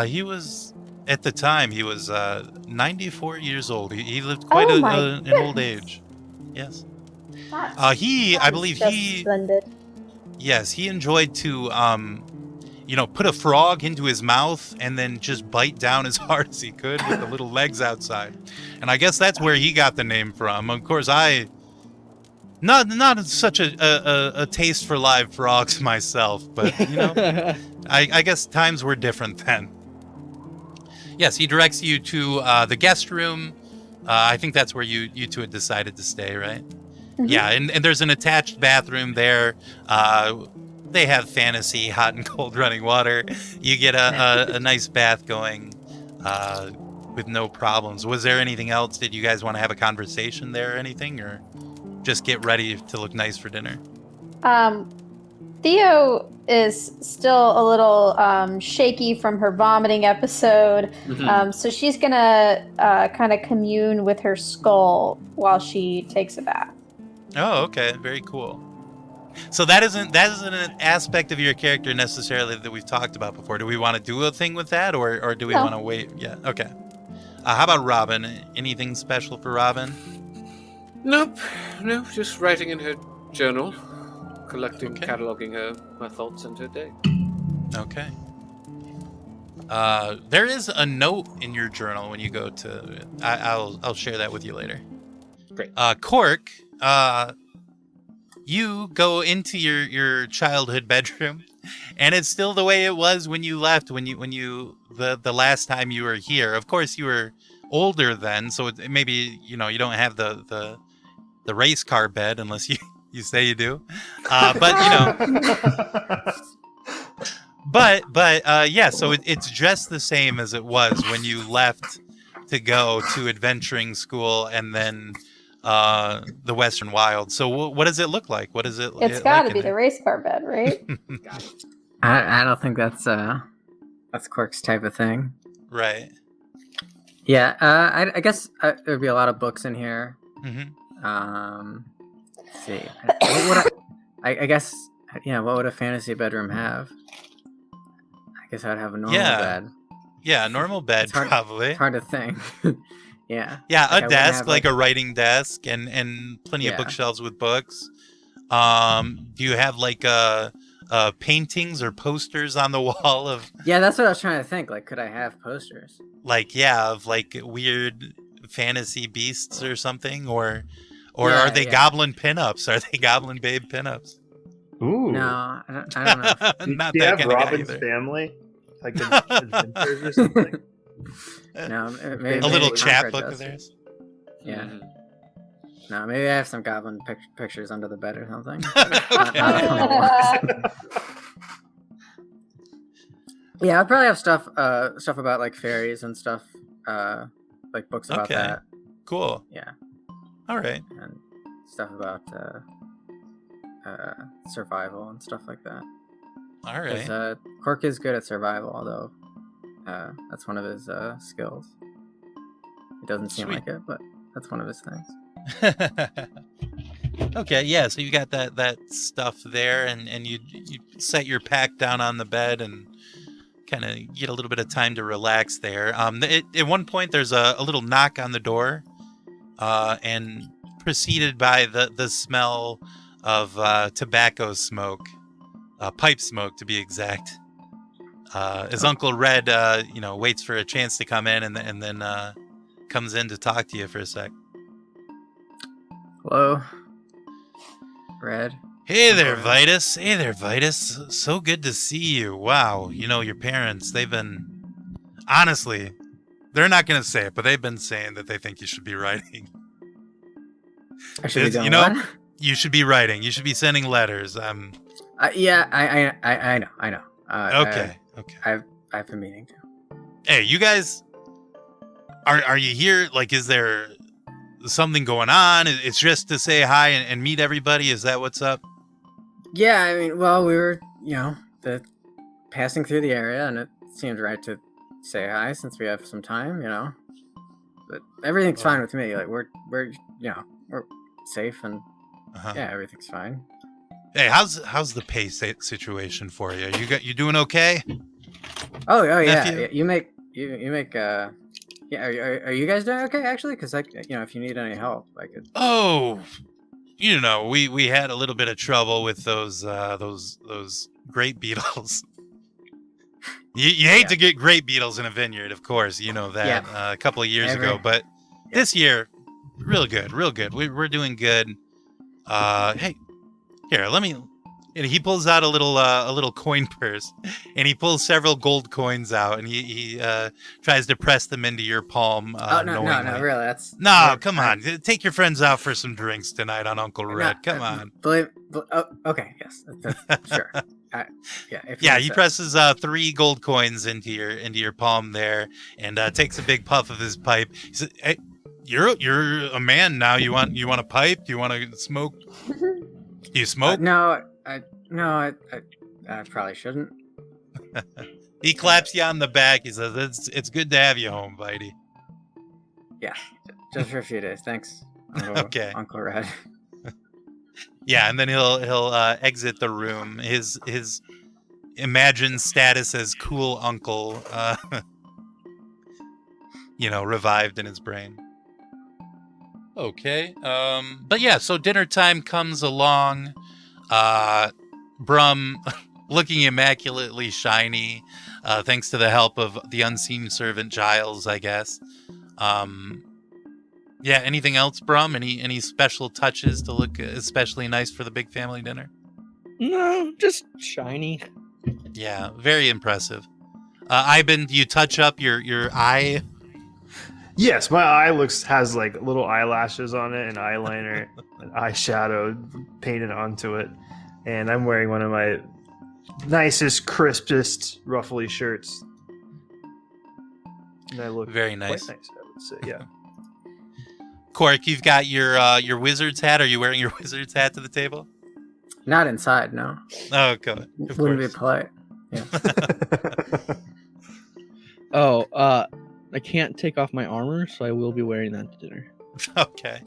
He was, at the time, 94 years old. He lived quite an old age. Yes. I believe splendid. Yes, he enjoyed to, put a frog into his mouth and then just bite down as hard as he could with the little legs outside. And I guess that's where he got the name from. Of course, not such a taste for live frogs myself, but, I guess times were different then. Yes, he directs you to the guest room. I think that's where you two had decided to stay, right? Mm-hmm. Yeah, and there's an attached bathroom there. They have fantasy hot and cold running water. You get a nice bath going with no problems. Was there anything else? Did you guys want to have a conversation there or anything? Or just get ready to look nice for dinner? Theo is still a little shaky from her vomiting episode. Mm-hmm. So she's going to kind of commune with her skull while she takes a bath. Oh, okay. Very cool. So that isn't an aspect of your character necessarily that we've talked about before. Do we want to do a thing with that, or do we want to wait? Yeah. Okay. How about Robin? Anything special for Robin? Nope. No, just writing in her journal, collecting, cataloging my thoughts and her day. Okay. There is a note in your journal when you go to. I'll share that with you later. Great. Cork. You go into your childhood bedroom, and it's still the way it was when you left. When you the last time you were here. Of course, you were older then, so maybe you don't have the race car bed unless you say you do. But yeah. So it's just the same as it was when you left to go to adventuring school and then. The Western Wild. So what does it look like? What is it? It's got to be the race car bed, right? I don't think that's Cork's type of thing. Right. Yeah. I guess there'd be a lot of books in here. Mm-hmm. Let's see. I guess. Yeah. What would a fantasy bedroom have? I guess I'd have a normal bed. Yeah, a normal bed probably. It's hard to think. Yeah. Yeah, a desk, like a writing desk, and plenty of bookshelves with books. Do you have like paintings or posters on the wall of? Yeah, that's what I was trying to think. Like, could I have posters? Like, of like weird fantasy beasts or something, or are they goblin pinups? Are they goblin babe pinups? Ooh. No, I don't know. Do you have Robin's family? Like adventures or something? No, maybe A little Conrad chapbook does. of theirs. Yeah. Mhm. No, maybe I have some goblin pictures under the bed or something. Okay. Not on the walls. Yeah, I'd probably have stuff about like fairies and stuff, like books about Okay. that. Cool. Yeah, All right. and stuff about survival and stuff like that. All right. Because Cork is good at survival, although that's one of his skills. It doesn't seem Sweet. like it, but that's one of his things. Okay, yeah, so you got that stuff there, and you set your pack down on the bed and kind of get a little bit of time to relax there. At one point, there's a little knock on the door, and preceded by the smell of tobacco smoke, pipe smoke to be exact. As Uncle Red, waits for a chance to come in and then comes in to talk to you for a sec. Hello, Red. Hey there, Vitus. Hey there, Vitus. So good to see you. Wow, your parents, they've been... Honestly, they're not going to say it, but they've been saying that they think you should be writing. I should be doing You know, what? You should be writing. You should be sending letters. Yeah, I know. Okay. I've been meaning to. Hey, you guys... Are you here? Like, is there something going on? It's just to say hi and meet everybody? Is that what's up? Yeah, I mean, well, we were, passing through the area, and it seemed right to say hi since we have some time, But everything's fine with me. Like we're safe, and Uh-huh. yeah, everything's fine. Hey, how's the pay situation for you? You doing okay? Oh yeah. Nephew? You make. Yeah, are you guys doing okay actually? Because if you need any help, I could. Oh, we had a little bit of trouble with those grape beetles. You hate to get grape beetles in a vineyard, of course. You know that. Yeah. A couple of years ago, but this year, real good. We're doing good. Hey, here, let me. And he pulls out a little coin purse, and he pulls several gold coins out, and he tries to press them into your palm. No, knowingly. really, that's. No, come on. Take your friends out for some drinks tonight on Uncle Red. Come on. Okay, yes, that's, sure. Yeah. Yeah, he presses 3 gold coins into your palm there, and takes a big puff of his pipe. He says, "Hey, you're a man now. You want a pipe? Do you want to smoke? Do you smoke?" No, I probably shouldn't. He claps you on the back. He says, "It's good to have you home, Bitey." Yeah, just for a few days. Thanks. Okay. Uncle Red. Yeah, and then he'll exit the room. His imagined status as cool uncle, revived in his brain. Okay. But yeah, so dinner time comes along. Brum looking immaculately shiny, thanks to the help of the unseen servant Giles, I guess. Yeah, anything else, Brum? Any special touches to look especially nice for the big family dinner? No, just shiny. Yeah, very impressive. Ivan, do you touch up your eye? Yes, my eye has like little eyelashes on it and eyeliner and eyeshadow painted onto it. And I'm wearing one of my nicest, crispest, ruffly shirts. And I look Very nice. quite nice, I would say, yeah. Cork, you've got your wizard's hat. Are you wearing your wizard's hat to the table? Not inside, no. Oh, good. Of Wouldn't be course. polite. Yeah. Oh, I can't take off my armor, so I will be wearing that to dinner. Okay.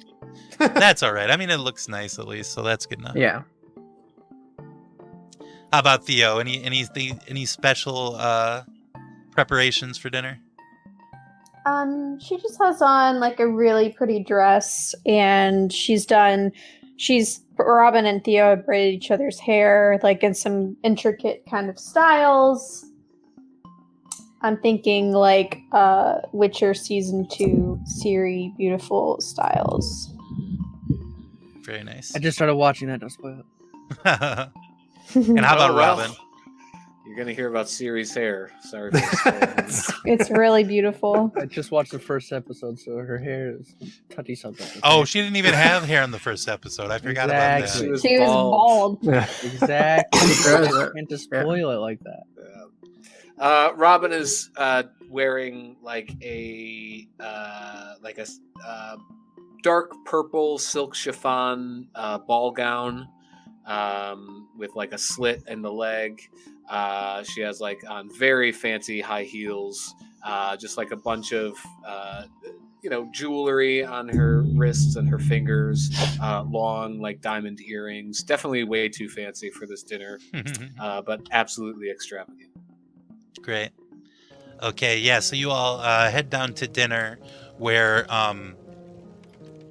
That's all right. I mean, it looks nice at least, so that's good enough. Yeah. How about Theo? Any special preparations for dinner? She just has on like a really pretty dress, and Robin and Theo have braided each other's hair like in some intricate kind of styles. I'm thinking like Witcher Season 2 Ciri beautiful styles. Very nice. I just started watching that. Don't spoil it. And how about Robin? You're gonna hear about Siri's hair. Sorry for the spoiler. It's really beautiful. I just watched the first episode, so her hair is touchy subject. Oh, she didn't even have hair in the first episode. I forgot about Exactly. that. She was bald. Exactly. Yeah. Can't just spoil it like that. Robin is wearing like a dark purple silk chiffon ball gown with like a slit in the leg. She has like on very fancy high heels, just like a bunch of jewelry on her wrists and her fingers, long like diamond earrings. Definitely way too fancy for this dinner, but absolutely extravagant. Great. Okay, yeah, so you all head down to dinner where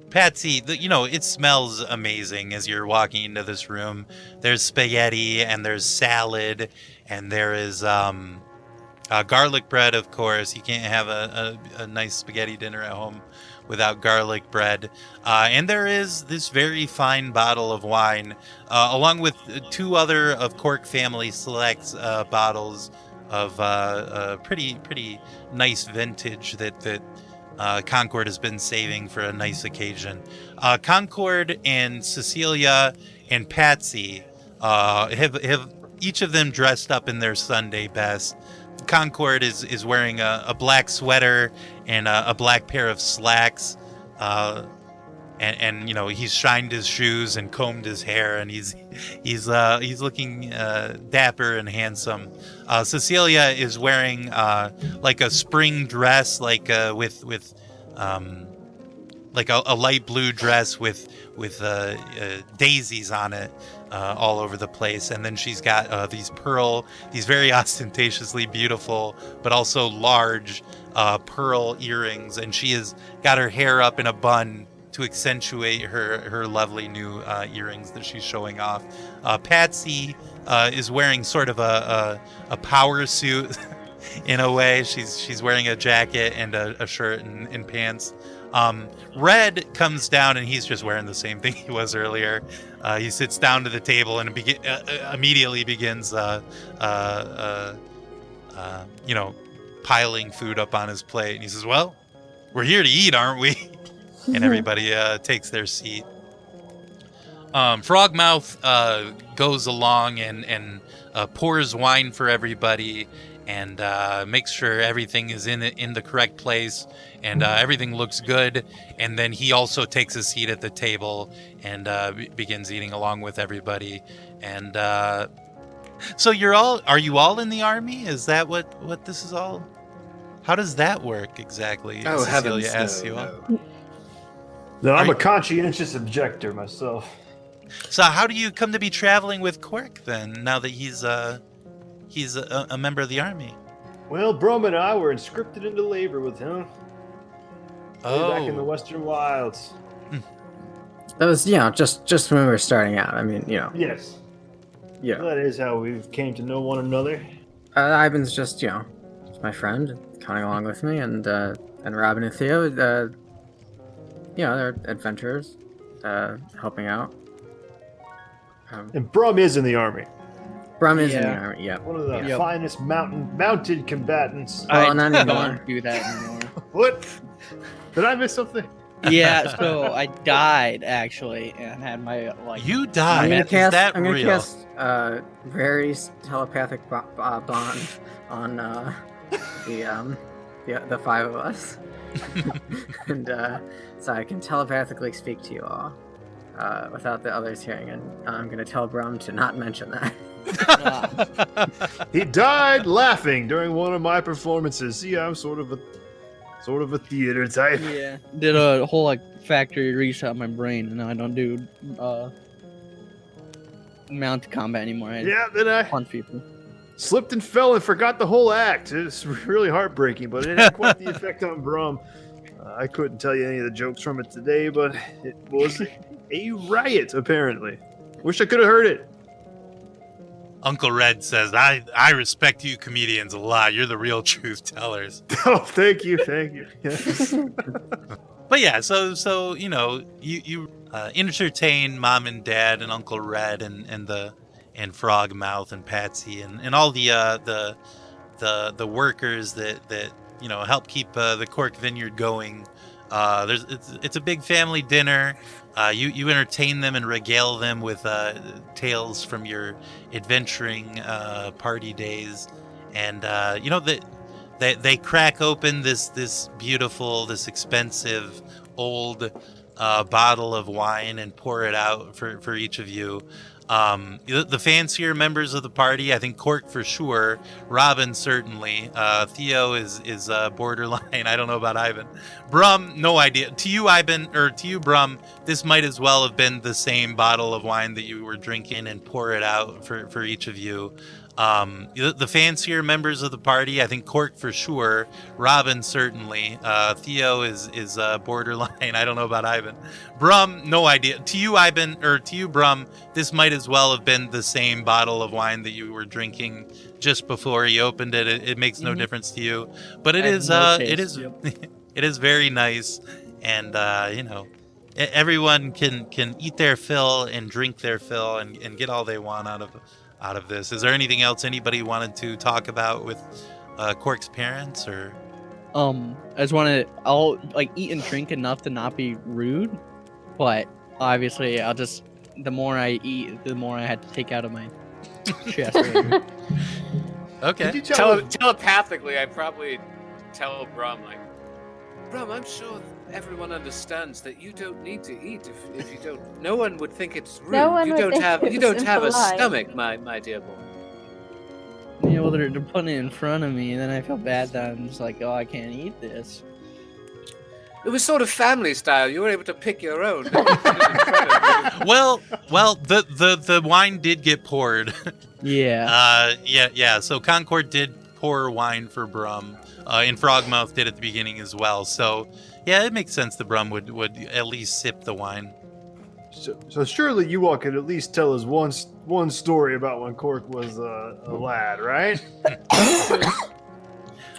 Patsy, it smells amazing as you're walking into this room. There's spaghetti and there's salad and there is garlic bread, of course. You can't have a nice spaghetti dinner at home without garlic bread. And there is this very fine bottle of wine, along with two other of Cork Family Selects bottles of pretty nice vintage that Concord has been saving for a nice occasion. Concord and Cecilia and Patsy have each of them dressed up in their Sunday best. Concord is wearing a black sweater and a black pair of slacks. And he's shined his shoes and combed his hair, and he's looking dapper and handsome. Cecilia is wearing like a spring dress, like with like a light blue dress with daisies on it all over the place, and then she's got these very ostentatiously beautiful but also large pearl earrings, and she has got her hair up in a bun to accentuate her lovely new earrings that she's showing off. Patsy is wearing sort of a power suit in a way. She's wearing a jacket and a shirt and pants. Red comes down and he's just wearing the same thing he was earlier. He sits down to the table and immediately begins piling food up on his plate. And he says, "Well, we're here to eat, aren't we?" And everybody takes their seat. Frogmouth goes along and pours wine for everybody and makes sure everything is in the correct place and everything looks good. And then he also takes a seat at the table and begins eating along with everybody. And so are you all in the army? Is that what this is all? How does that work exactly? Oh, Cecilia heavens, asks you no, all. no. No, I'm a conscientious objector myself. So how do you come to be traveling with Cork then, now that he's a member of the army? Well, Brum and I were conscripted into labor with him. Way back in the Western Wilds. That was, just when we were starting out. I mean, Yes. Yeah. That is how we came to know one another. Ivan's just, my friend, coming along with me, and Robin and Theo, they're adventurers, helping out. And Brum is in the army. Brum is in the army, yeah. One of the Yep. finest mounted combatants. Well, not anymore. don't do that anymore. What? Did I miss something? Yeah, so I died actually and had my You I'm died. gonna Is cast. that I'm gonna real? cast Rary's telepathic bond on the five of us, and so I can telepathically speak to you all without the others hearing. And I'm gonna tell Brum to not mention that. He died laughing during one of my performances. See, I'm sort of a theater type. Yeah, did a whole factory reset on my brain, and now I don't do mounted combat anymore. Then I punch people. slipped and fell and forgot the whole act. It's really heartbreaking, but it had quite the effect on Brum. I couldn't tell you any of the jokes from it today, but it was a riot, apparently. Wish I could have heard it. Uncle Red says, I respect you comedians a lot. You're the real truth tellers. Oh, thank you. Yes. But yeah, so you entertain Mom and Dad and Uncle Red and the and Frogmouth and Patsy and all the workers that help keep the Cork Vineyard going. It's a big family dinner. You entertain them and regale them with tales from your adventuring party days, and they crack open this beautiful, this expensive old bottle of wine and pour it out for each of you. The fancier members of the party, I think Cork for sure, Robin certainly, Theo is borderline. I don't know about Ivan. Brum, no idea. To you, Ivan, or to you, Brum, this might as well have been the same bottle of wine that you were drinking and pour it out for each of you. The fancier members of the party, I think Cork for sure, Robin certainly, Theo is borderline. I don't know about Ivan. Brum, no idea. To you, Ivan, or to you, Brum, this might as well have been the same bottle of wine that you were drinking just before you opened it. It makes no difference to you, but it is it is very nice, and everyone can eat their fill and drink their fill and get all they want out of this. Is there anything else anybody wanted to talk about with Cork's parents, or? I just want to, I'll eat and drink enough to not be rude, but obviously the more I eat, the more I had to take out of my chest. Okay. Did you tell Telepathically, I probably tell Brum, I'm sure everyone understands that you don't need to eat if you don't. No one would think it's rude. No one you would don't think have it you was don't have a impolite. stomach, my dear boy. Yeah, well, they're putting it in front of me, and then I feel bad that I'm just like, oh, I can't eat this. It was sort of family style. You were able to pick your own. Well, the wine did get poured. Yeah. Yeah. So Concord did pour wine for Brum, and Frogmouth did at the beginning as well. So, yeah, it makes sense that Brum would at least sip the wine. So surely you all could at least tell us one story about when Cork was a lad, right?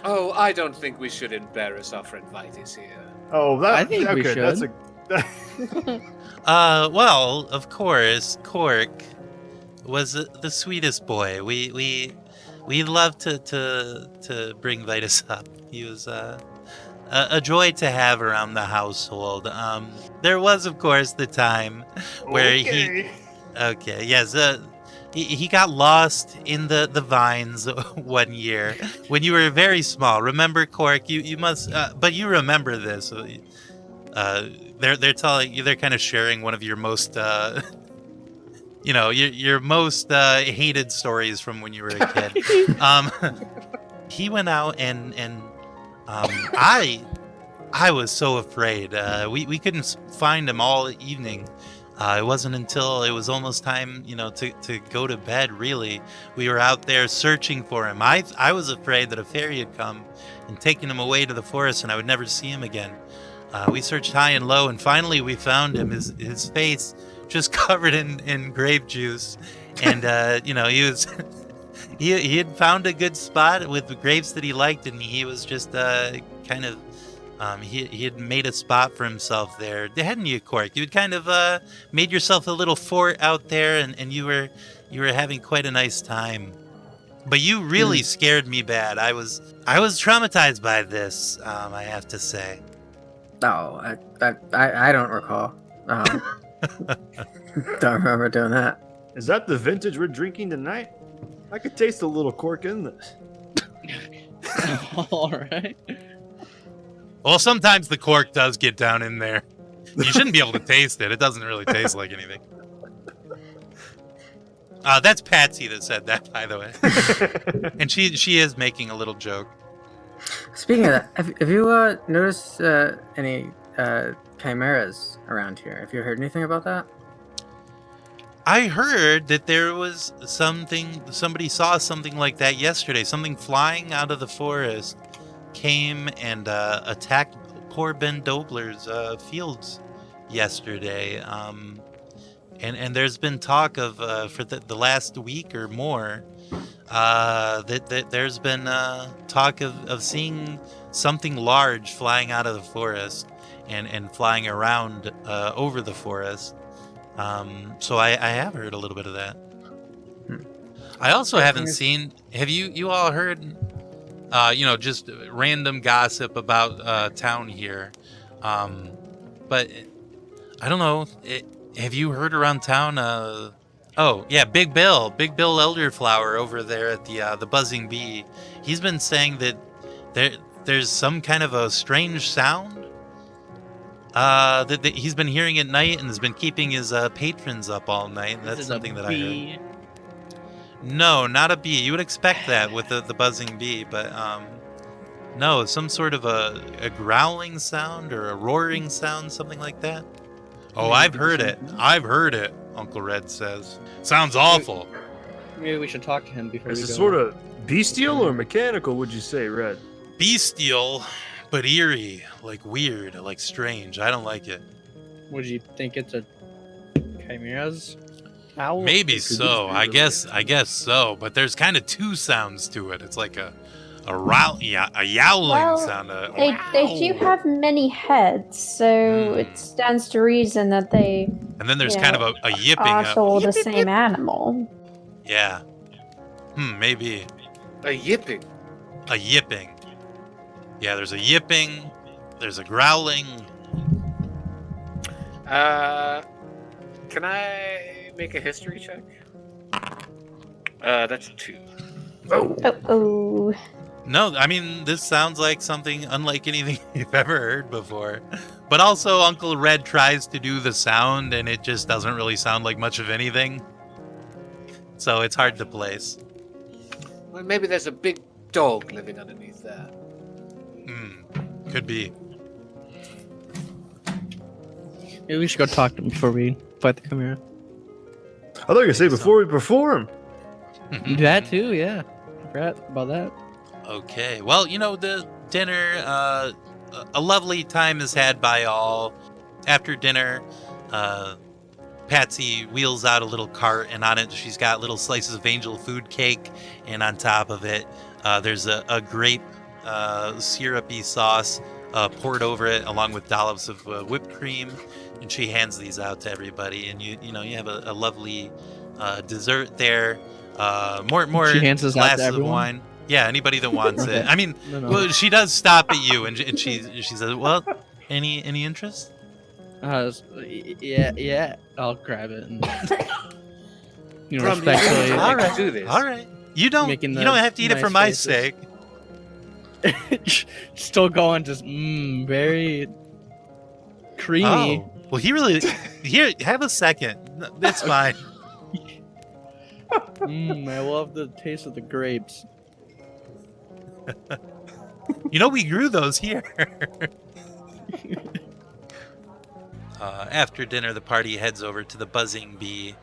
Oh, I don't think we should embarrass our friend Vitus here. Oh, I think we okay, should. Well, of course, Cork was the sweetest boy. We love to bring Vitus up. He was a joy to have around the household. There was, of course, the time where he got lost in the vines one year when you were very small. Remember, Cork? You must, but you remember this. They're telling you, they're kind of sharing one of your most, your most hated stories from when you were a kid. He went out and I was so afraid. We couldn't find him all evening. It wasn't until it was almost time, to go to bed, really. We were out there searching for him. I was afraid that a fairy had come and taken him away to the forest and I would never see him again. We searched high and low, and finally we found him, his face just covered in grape juice. And, he was... He had found a good spot with the grapes that he liked, and he was just kind of... he had made a spot for himself there, hadn't you, Cork? You had kind of made yourself a little fort out there, and you were having quite a nice time. But you really scared me bad. I was traumatized by this. I have to say. Oh, I don't recall. Don't remember doing that. Is that the vintage we're drinking tonight? I could taste a little Cork in this. All right. Well, sometimes the cork does get down in there. You shouldn't be able to taste it. It doesn't really taste like anything. That's Patsy that said that, by the way. And she is making a little joke. Speaking of that, have you noticed any chimeras around here? Have you heard anything about that? I heard that there was somebody saw something like that yesterday. Something flying out of the forest came and attacked poor Ben Dobler's fields yesterday. And there's been talk of, for the last week or more, that there's been talk of seeing something large flying out of the forest and flying around over the forest. So I have heard a little bit of that. I also haven't seen. Have you all heard? Just random gossip about town here. But I don't know. Have you heard around town? Oh yeah, Big Bill Elderflower over there at the Buzzing Bee. He's been saying that there's some kind of a strange sound that he's been hearing at night and has been keeping his patrons up all night. That's something that I heard. No, not a bee. You would expect that with the buzzing bee, but no, some sort of a growling sound or a roaring sound, something like that. Oh, I've heard it. Uncle Red says. Sounds awful. Maybe we should talk to him before we go. Is it sort of bestial or mechanical, would you say, Red? Bestial, but eerie, like weird, like strange. I don't like it. Would you think it's a Chimera's owl? Maybe so. I guess so. But there's kind of two sounds to it. It's like a yowling sound. They do have many heads, so it stands to reason that they. And then there's kind of a yipping. Also the same animal. Yeah. Maybe. A yipping. A yipping. Yeah, there's a yipping. There's a growling. Can I make a history check? That's 2. Oh. No, I mean, this sounds like something unlike anything you've ever heard before. But also, Uncle Red tries to do the sound, and it just doesn't really sound like much of anything. So it's hard to place. Well, maybe there's a big dog living underneath there. Could be. Maybe we should go talk to him before we fight the Chimera. I thought you were going to say before we perform. That too, yeah. I forgot about that. Okay. Well, the dinner, a lovely time is had by all. After dinner, Patsy wheels out a little cart, and on it she's got little slices of angel food cake, and on top of it, there's a grape syrupy sauce poured over it, along with dollops of whipped cream, and she hands these out to everybody, and you have a lovely dessert there. More she hands this glasses out to of everyone? wine. Yeah, anybody that wants Okay. it. I mean, No. well, she does stop at you, and she says, "Well, any interest?" Yeah. I'll grab it. And, From the respectfully. union, All I can right. do this. All right. You don't Making the have to eat it for nice my faces. sake. Still going, just very creamy. Oh. Well, here, have a second. That's fine. I love the taste of the grapes. We grew those here. After dinner, the party heads over to the Buzzing Bee,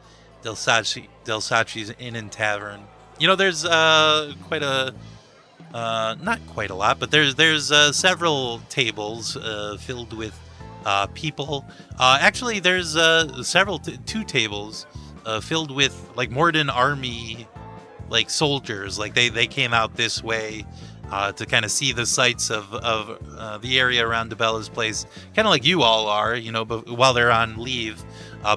Del Sacci's Inn and Tavern. There's quite a, not quite a lot, but there's several tables filled with people. Actually, there's two tables filled with like Morden army, like soldiers. Like they came out this way to kind of see the sights of the area around DeBella's place, kind of like you all are, but while they're on leave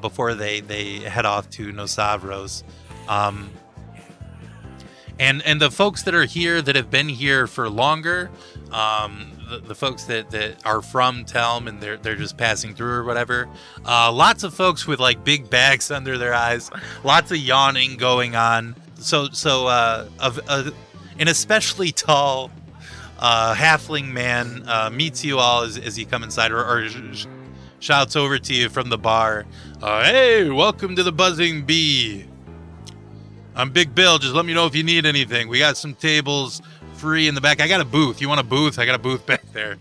before they head off to Nosavros. And the folks that are here that have been here for longer, the folks that are from Telm and they're just passing through or whatever, lots of folks with like big bags under their eyes, lots of yawning going on. So an especially tall halfling man meets you all as you come inside, or shouts over to you from the bar, "Hey, welcome to the Buzzing Bee. I'm Big Bill. Just let me know if you need anything. We got some tables free in the back. I got a booth. You want a booth? I got a booth back there."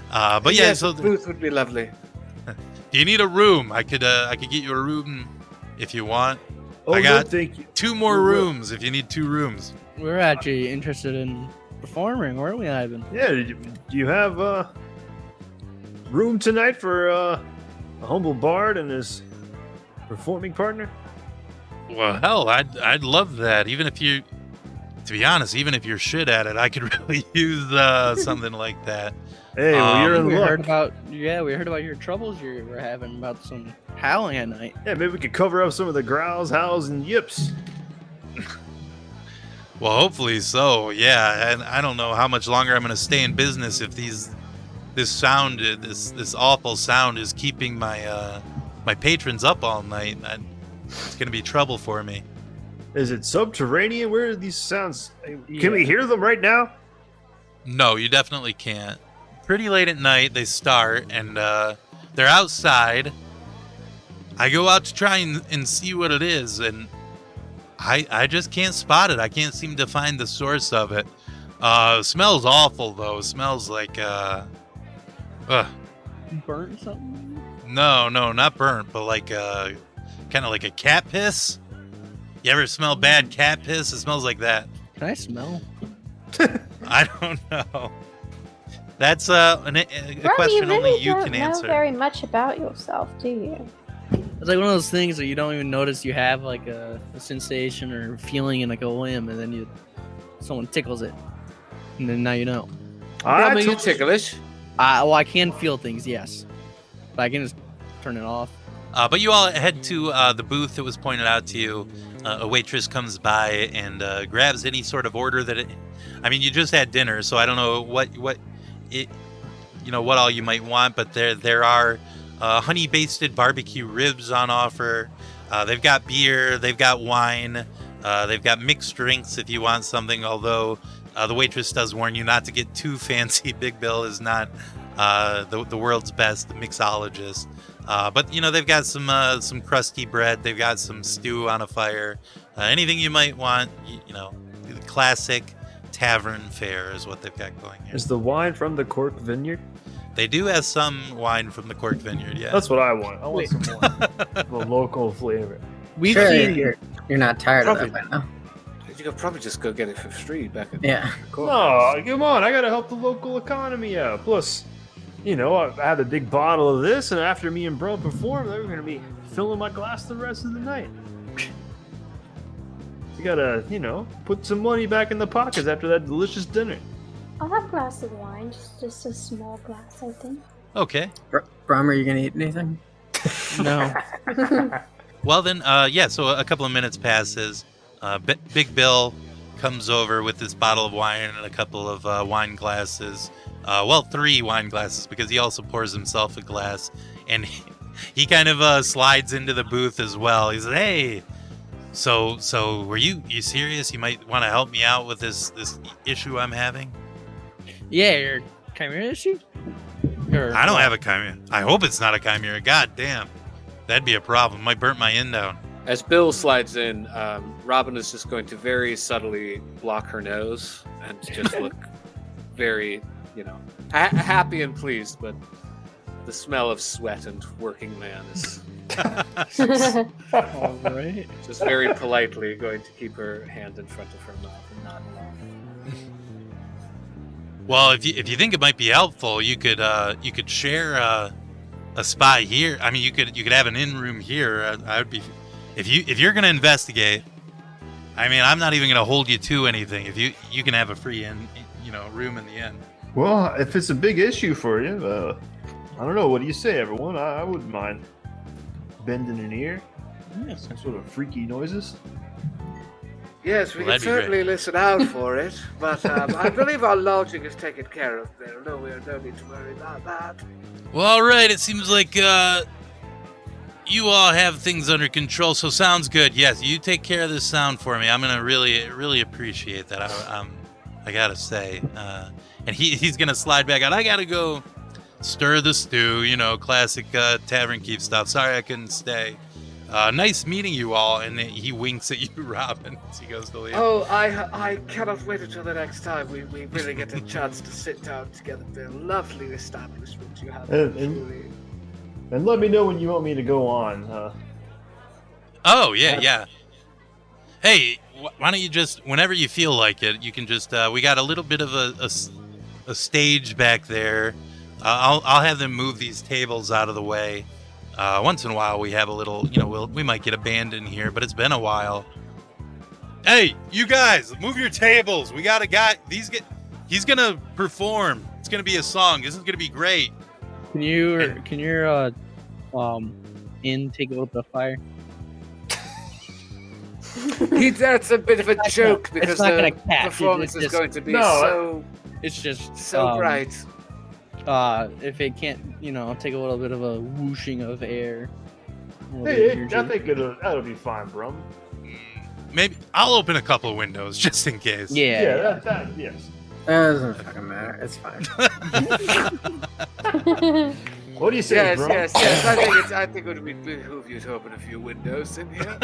But yeah, yes, so the booth would be lovely. do you need a room? I could get you a room if you want. Oh, I got no, thank you. 2 more rooms if you need 2 rooms. We're actually interested in performing, weren't we, Ivan? Yeah, do you have room tonight for a humble bard and his performing partner? Well, hell, I'd love that. Even if to be honest, even if you're shit at it, I could really use something like that. Hey, well, you're in We luck. heard about your troubles you were having about some howling at night. Yeah, maybe we could cover up some of the growls, howls, and yips. Well, hopefully so. Yeah, and I don't know how much longer I'm going to stay in business if this awful sound is keeping my my patrons up all night. It's going to be trouble for me. Is it subterranean? Where are these sounds? Can we hear them right now? No, you definitely can't. Pretty late at night, they start, and they're outside. I go out to try and see what it is, and I just can't spot it. I can't seem to find the source of it. Smells awful, though. It smells like, Burnt something? No, not burnt, but like, kind of like a cat piss. You ever smell bad cat piss? It smells like that. Can I smell? I don't know. That's a question only you can answer. You really don't know very much about yourself, do you? It's like one of those things that you don't even notice you have like a sensation or feeling in like a limb, and then someone tickles it, and then now you know. Are you ticklish? Well, I can feel things, yes, but I can just turn it off. But you all head to the booth that was pointed out to you. A waitress comes by and grabs any sort of order that you just had dinner, so I don't know what all you might want, but there are honey-basted barbecue ribs on offer. They've got beer, they've got wine, they've got mixed drinks if you want something, although the waitress does warn you not to get too fancy. Big Bill is not the world's best mixologist. But they've got some crusty bread, they've got some stew on a fire. Anything you might want, the classic tavern fare is what they've got going here. Is the wine from the Cork Vineyard? They do have some wine from the Cork Vineyard, yeah. That's what I want. I want some more. The local flavor. We've Sure, seen you're not tired of that by now. You could probably just go get it for free back at Yeah. Cork. No, come on. I got to help the local economy out. Plus, I had a big bottle of this, and after me and bro perform, they're going to be filling my glass the rest of the night. You got to, put some money back in the pockets after that delicious dinner. I'll have a glass of wine, just a small glass, I think. Okay. Brum, are you gonna eat anything? no. Well then, so a couple of minutes passes. Big Bill comes over with this bottle of wine and a couple of wine glasses. 3 wine glasses, because he also pours himself a glass. And he kind of slides into the booth as well. He says, "Hey, so were you serious? You might want to help me out with this issue I'm having." Yeah, your Chimera issue? I don't have a Chimera. I hope it's not a Chimera. God damn. That'd be a problem. Might burn my end down. As Bill slides in, Robin is just going to very subtly block her nose and just look very, happy and pleased, but the smell of sweat and working man is All right. just very politely going to keep her hand in front of her mouth and nod along. Well, if you think it might be helpful, you could share a spot here. I mean, you could have an in-room here. I would be, if you're gonna investigate. I mean, I'm not even gonna hold you to anything. If you can have a free room in the inn. Well, if it's a big issue for you, I don't know. What do you say, everyone? I wouldn't mind bending an ear. Yeah, some sort of freaky noises. Yes, we can certainly listen out for it, but I believe our lodging is taken care of there. No, we don't need to worry about that. Well, all right. It seems like you all have things under control, so sounds good. Yes, you take care of this sound for me. I'm gonna really, really appreciate that. I gotta say, and he's gonna slide back out. I gotta go stir the stew. Classic tavern keep stuff. Sorry I couldn't stay. Nice meeting you all, and he winks at you, Robin, as he goes to leave. Oh, I cannot wait until the next time we really get a chance to sit down together. The lovely establishment you have. And let me know when you want me to go on. Oh, yeah. Hey, why don't you just, whenever you feel like it, you can just, we got a little bit of a stage back there. I'll have them move these tables out of the way. Once in a while we have a little, we might get a band in here, but it's been a while. Hey, you guys, move your tables. We got a guy. He's gonna perform. It's gonna be a song. This is gonna be great. Can your inn take a little bit of fire? That's a bit of a joke it's because not the gonna catch. performance It's is just- going to be No, It's just so bright. If it can't, take a little bit of a whooshing of air. a little bit of Hey, I energy. think that'll be fine, Brum. Maybe I'll open a couple of windows just in case. Yeah. That yes. That doesn't fucking matter. It's fine. What do you say, Yes, Brum? yes. I think it would behoove you to open a few windows in here.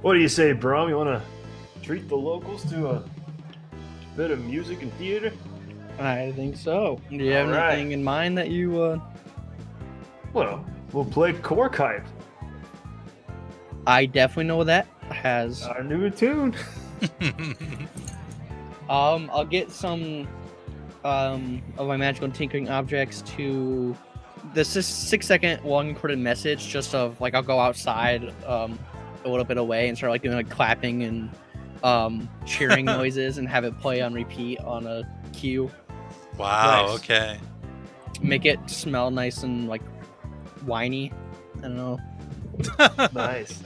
What do you say, Brum? You want to treat the locals to a bit of music and theater? I think so. Do you have All right. anything in mind that you? Well, we'll play Cork Hype, I definitely know what that has. our new tune. I'll get some of my magical tinkering objects to the 6-second long recorded message, just of like I'll go outside a little bit away and start like doing like clapping and cheering noises and have it play on repeat on a cue. Wow. Nice. Okay. Make it smell nice and like winey. I don't know. Nice.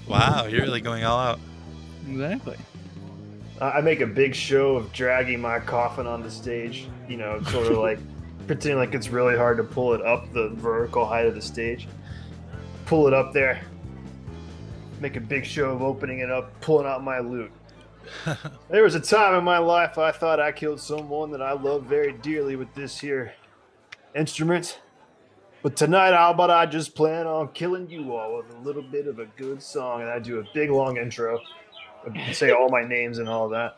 Wow. You're really going all out. Exactly. I make a big show of dragging my coffin on the stage, sort of like pretending like it's really hard to pull it up the vertical height of the stage. Pull it up there. Make a big show of opening it up, pulling out my loot. There was a time in my life I thought I killed someone that I loved very dearly with this here instrument. But tonight, how about I just plan on killing you all with a little bit of a good song, and I do a big long intro. I say all my names and all that.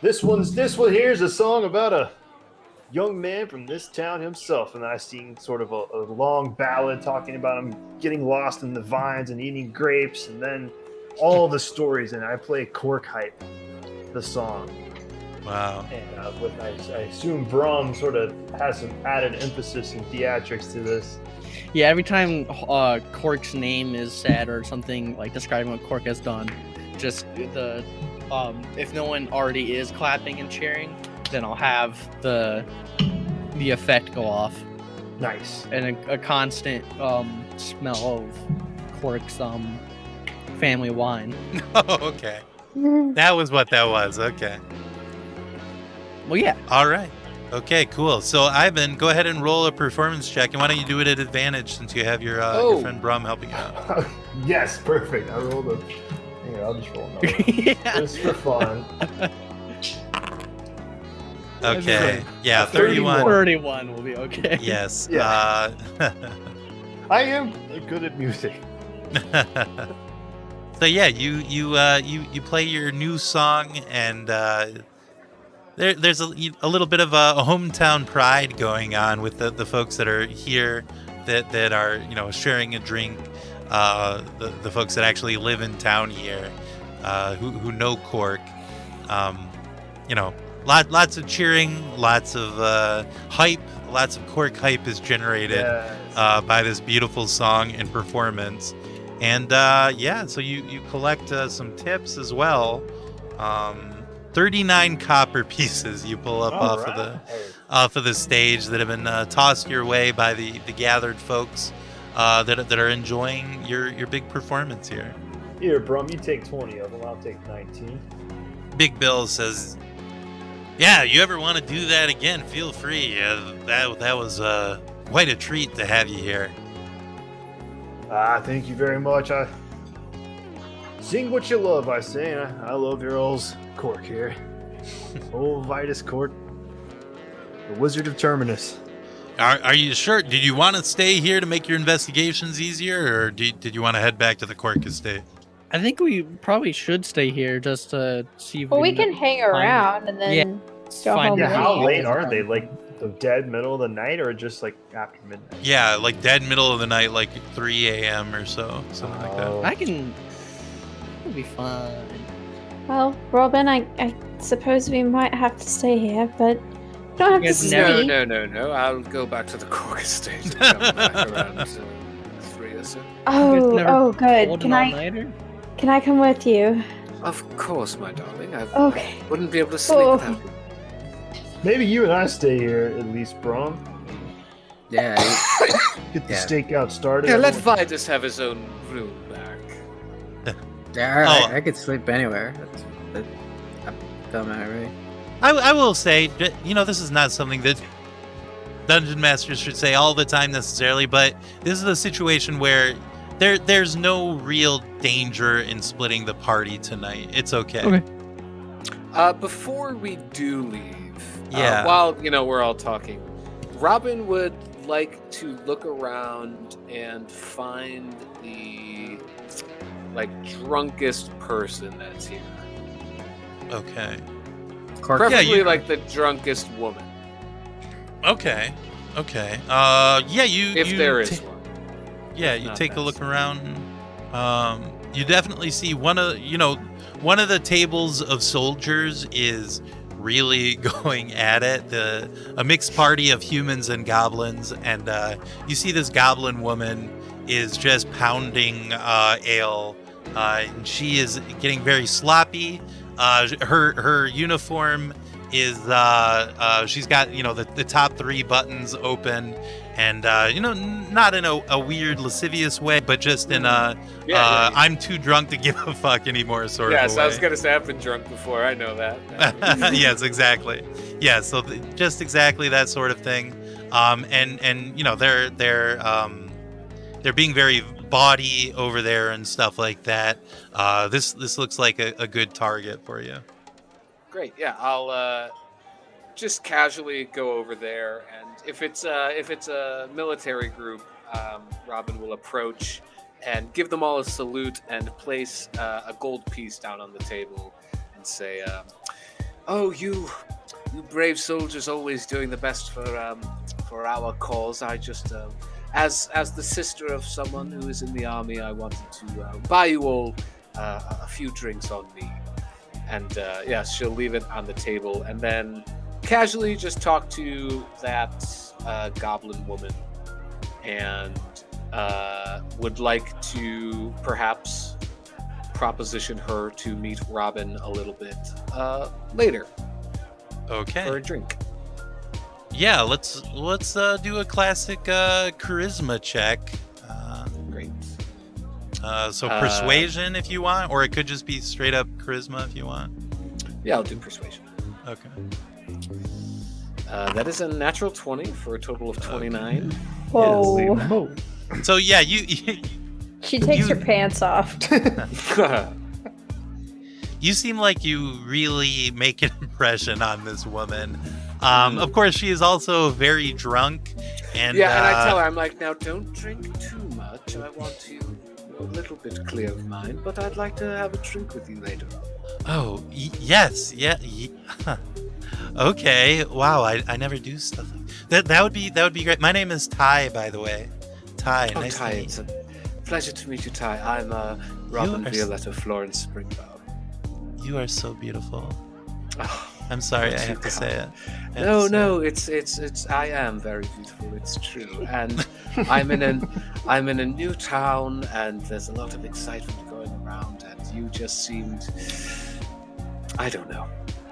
This one here is a song about a young man from this town himself, and I sing sort of a long ballad talking about him getting lost in the vines and eating grapes, and then all the stories, and I play Cork Hype, the song. Wow. And I assume Brum sort of has some added emphasis and theatrics to this. Yeah, every time Cork's name is said or something like describing what Cork has done, just the if no one already is clapping and cheering, then I'll have the effect go off, Nice. and a constant smell of Cork's family wine. Oh, okay. That was what that was. Okay. Well, yeah. All right. Okay, cool. So, Ivan, go ahead and roll a performance check. And why don't you do it at advantage since you have your friend Brum helping you out? Yes, perfect. I rolled a. Here, I'll just roll another one. Yeah. Just for fun. Okay. Yeah, 31. 31 will be okay. Yes. Yeah. I am good at music. So yeah, you play your new song, and there's a little bit of a hometown pride going on with the folks that are here, that are sharing a drink. The folks that actually live in town here, who know Cork. Lots of cheering, lots of hype, lots of Cork hype is generated Yes. by this beautiful song and performance. And so you collect some tips as well. 39 copper pieces you pull up All off of the stage that have been tossed your way by the gathered folks that are enjoying your big performance here. Here, Brum, you take 20 of them. I'll take 19. Big Bill says, "Yeah, you ever want to do that again? Feel free. That was quite a treat to have you here." Thank you very much. Sing what you love, I say. And I love your old Cork here. Old Vitus Cork, the Wizard of Terminus. Are you sure? Did you want to stay here to make your investigations easier, or did you want to head back to the Cork estate? I think we probably should stay here just to see if Well, we can hang around and then go find home. Yeah, out. and how eat. late are they? Like the dead middle of the night, or just like after midnight? Yeah, like dead middle of the night, like 3 a.m. or so, something like that. I can. It'll be fine. Well, Robin, I suppose we might have to stay here, but you don't have to guys stay. No. I'll go back to the Cork estate and come back around 3 or so. Oh, good. Hold Can an I all-nighter? can I come with you? Of course, my darling. I Okay. wouldn't be able to sleep Oh. without you. Maybe you and I stay here at least, Brum. Yeah. Get the Yeah. stakeout started. Yeah, let everyone. Vitus have his own room back. Yeah, Oh. I could sleep anywhere. That don't matter to me. I will say, this is not something that dungeon masters should say all the time necessarily, but this is a situation where there's no real danger in splitting the party tonight. It's okay. Okay. Before we do leave, Yeah. while we're all talking, Robin would like to look around and find the drunkest person that's here. Okay. Cork. Preferably you- like the drunkest woman, Okay. Yeah, if there is one. Yeah, If you not, take a that's- look around. You definitely see one of the tables of soldiers is really going at it. A mixed party of humans and goblins, and you see this goblin woman is just pounding ale, and she is getting very sloppy. Her uniform is she's got the top 3 buttons open, and not in a weird lascivious way, but just in a Yeah. I'm too drunk to give a fuck anymore sort Yes, of a way. I was gonna say I've been drunk before. I know that. Yes, exactly. Yeah, so just exactly that sort of thing. And they're being very bawdy over there and stuff like that. This looks like a good target for you. Great. Yeah, I'll just casually go over there, and if it's a military group, Robin will approach and give them all a salute and place a gold piece down on the table and say, "Oh, you brave soldiers, always doing the best for our cause. I just as the sister of someone who is in the army, I wanted to buy you all a few drinks on me." And yes, she'll leave it on the table, and then casually just talk to that goblin woman, and would like to perhaps proposition her to meet Robin a little bit later Okay. for a drink. Yeah, let's do a classic charisma check. Great. So persuasion if you want, or it could just be straight up charisma if you want. Yeah, I'll do persuasion. Okay. That is a natural 20 for a total of 29. Whoa. Mo. So yeah, you She takes You- her pants off. you seem like you really make an impression on this woman. Of course, she is also very drunk, and Yeah, and I tell her, I'm like, now don't drink too much. I want you a little bit clear of mind, but I'd like to have a drink with you later on. Oh, yes, yeah. Okay, wow, I never do stuff like that. That would be great. My name is Ty, by the way. Ty, Oh, nice Ty, to meet it's you. a pleasure to meet you, Ty. I'm Robin are s- Violetta Florence Springbow. You are so beautiful. Oh, I'm sorry, I Too have to say it. I have no, to say no, it's I am very beautiful. It's true, and I'm in a new town, and there's a lot of excitement going around, and you just seemed, I don't know,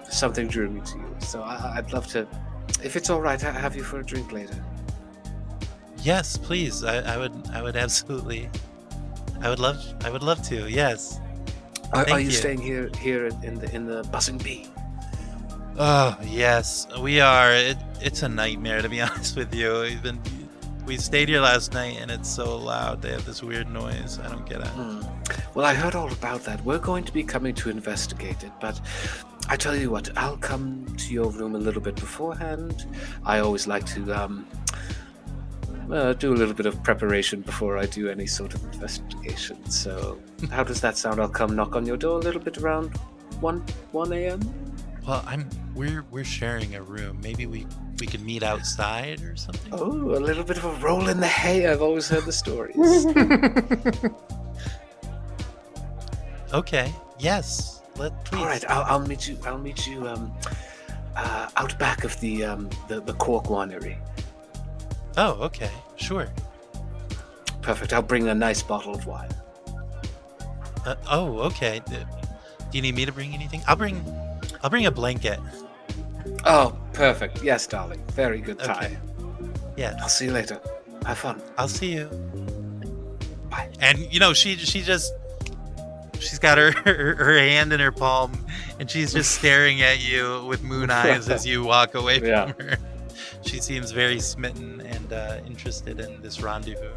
something drew me to you. So I'd love to, if it's all right, have you for a drink later. Yes, please. I would absolutely. I would love to. Yes. Are Thank you you. staying here in the Buzzing Bee? Oh yes, we are. It's a nightmare, to be honest with you. We stayed here last night, and it's so loud. They have this weird noise. I don't get it. Well, I heard all about that. We're going to be coming to investigate it, but I tell you what, I'll come to your room a little bit beforehand. I always like to do a little bit of preparation before I do any sort of investigation. So, how does that sound? I'll come knock on your door a little bit around 1 a.m. Well, we're sharing a room. Maybe we could meet outside or something. Oh, a little bit of a roll in the hay. I've always heard the stories. Okay. Yes. Please. All right, I'll meet you. I'll meet you out back of the Cork winery. Oh, okay. Sure. Perfect. I'll bring a nice bottle of wine. Oh, okay. Do you need me to bring anything? I'll bring a blanket. Oh, perfect. Yes, darling. Very good time. Okay. Yes. I'll see you later. Have fun. I'll see you. Bye. And she's got her hand in her palm, and she's just staring at you with moon eyes as you walk away from her. She seems very smitten and interested in this rendezvous.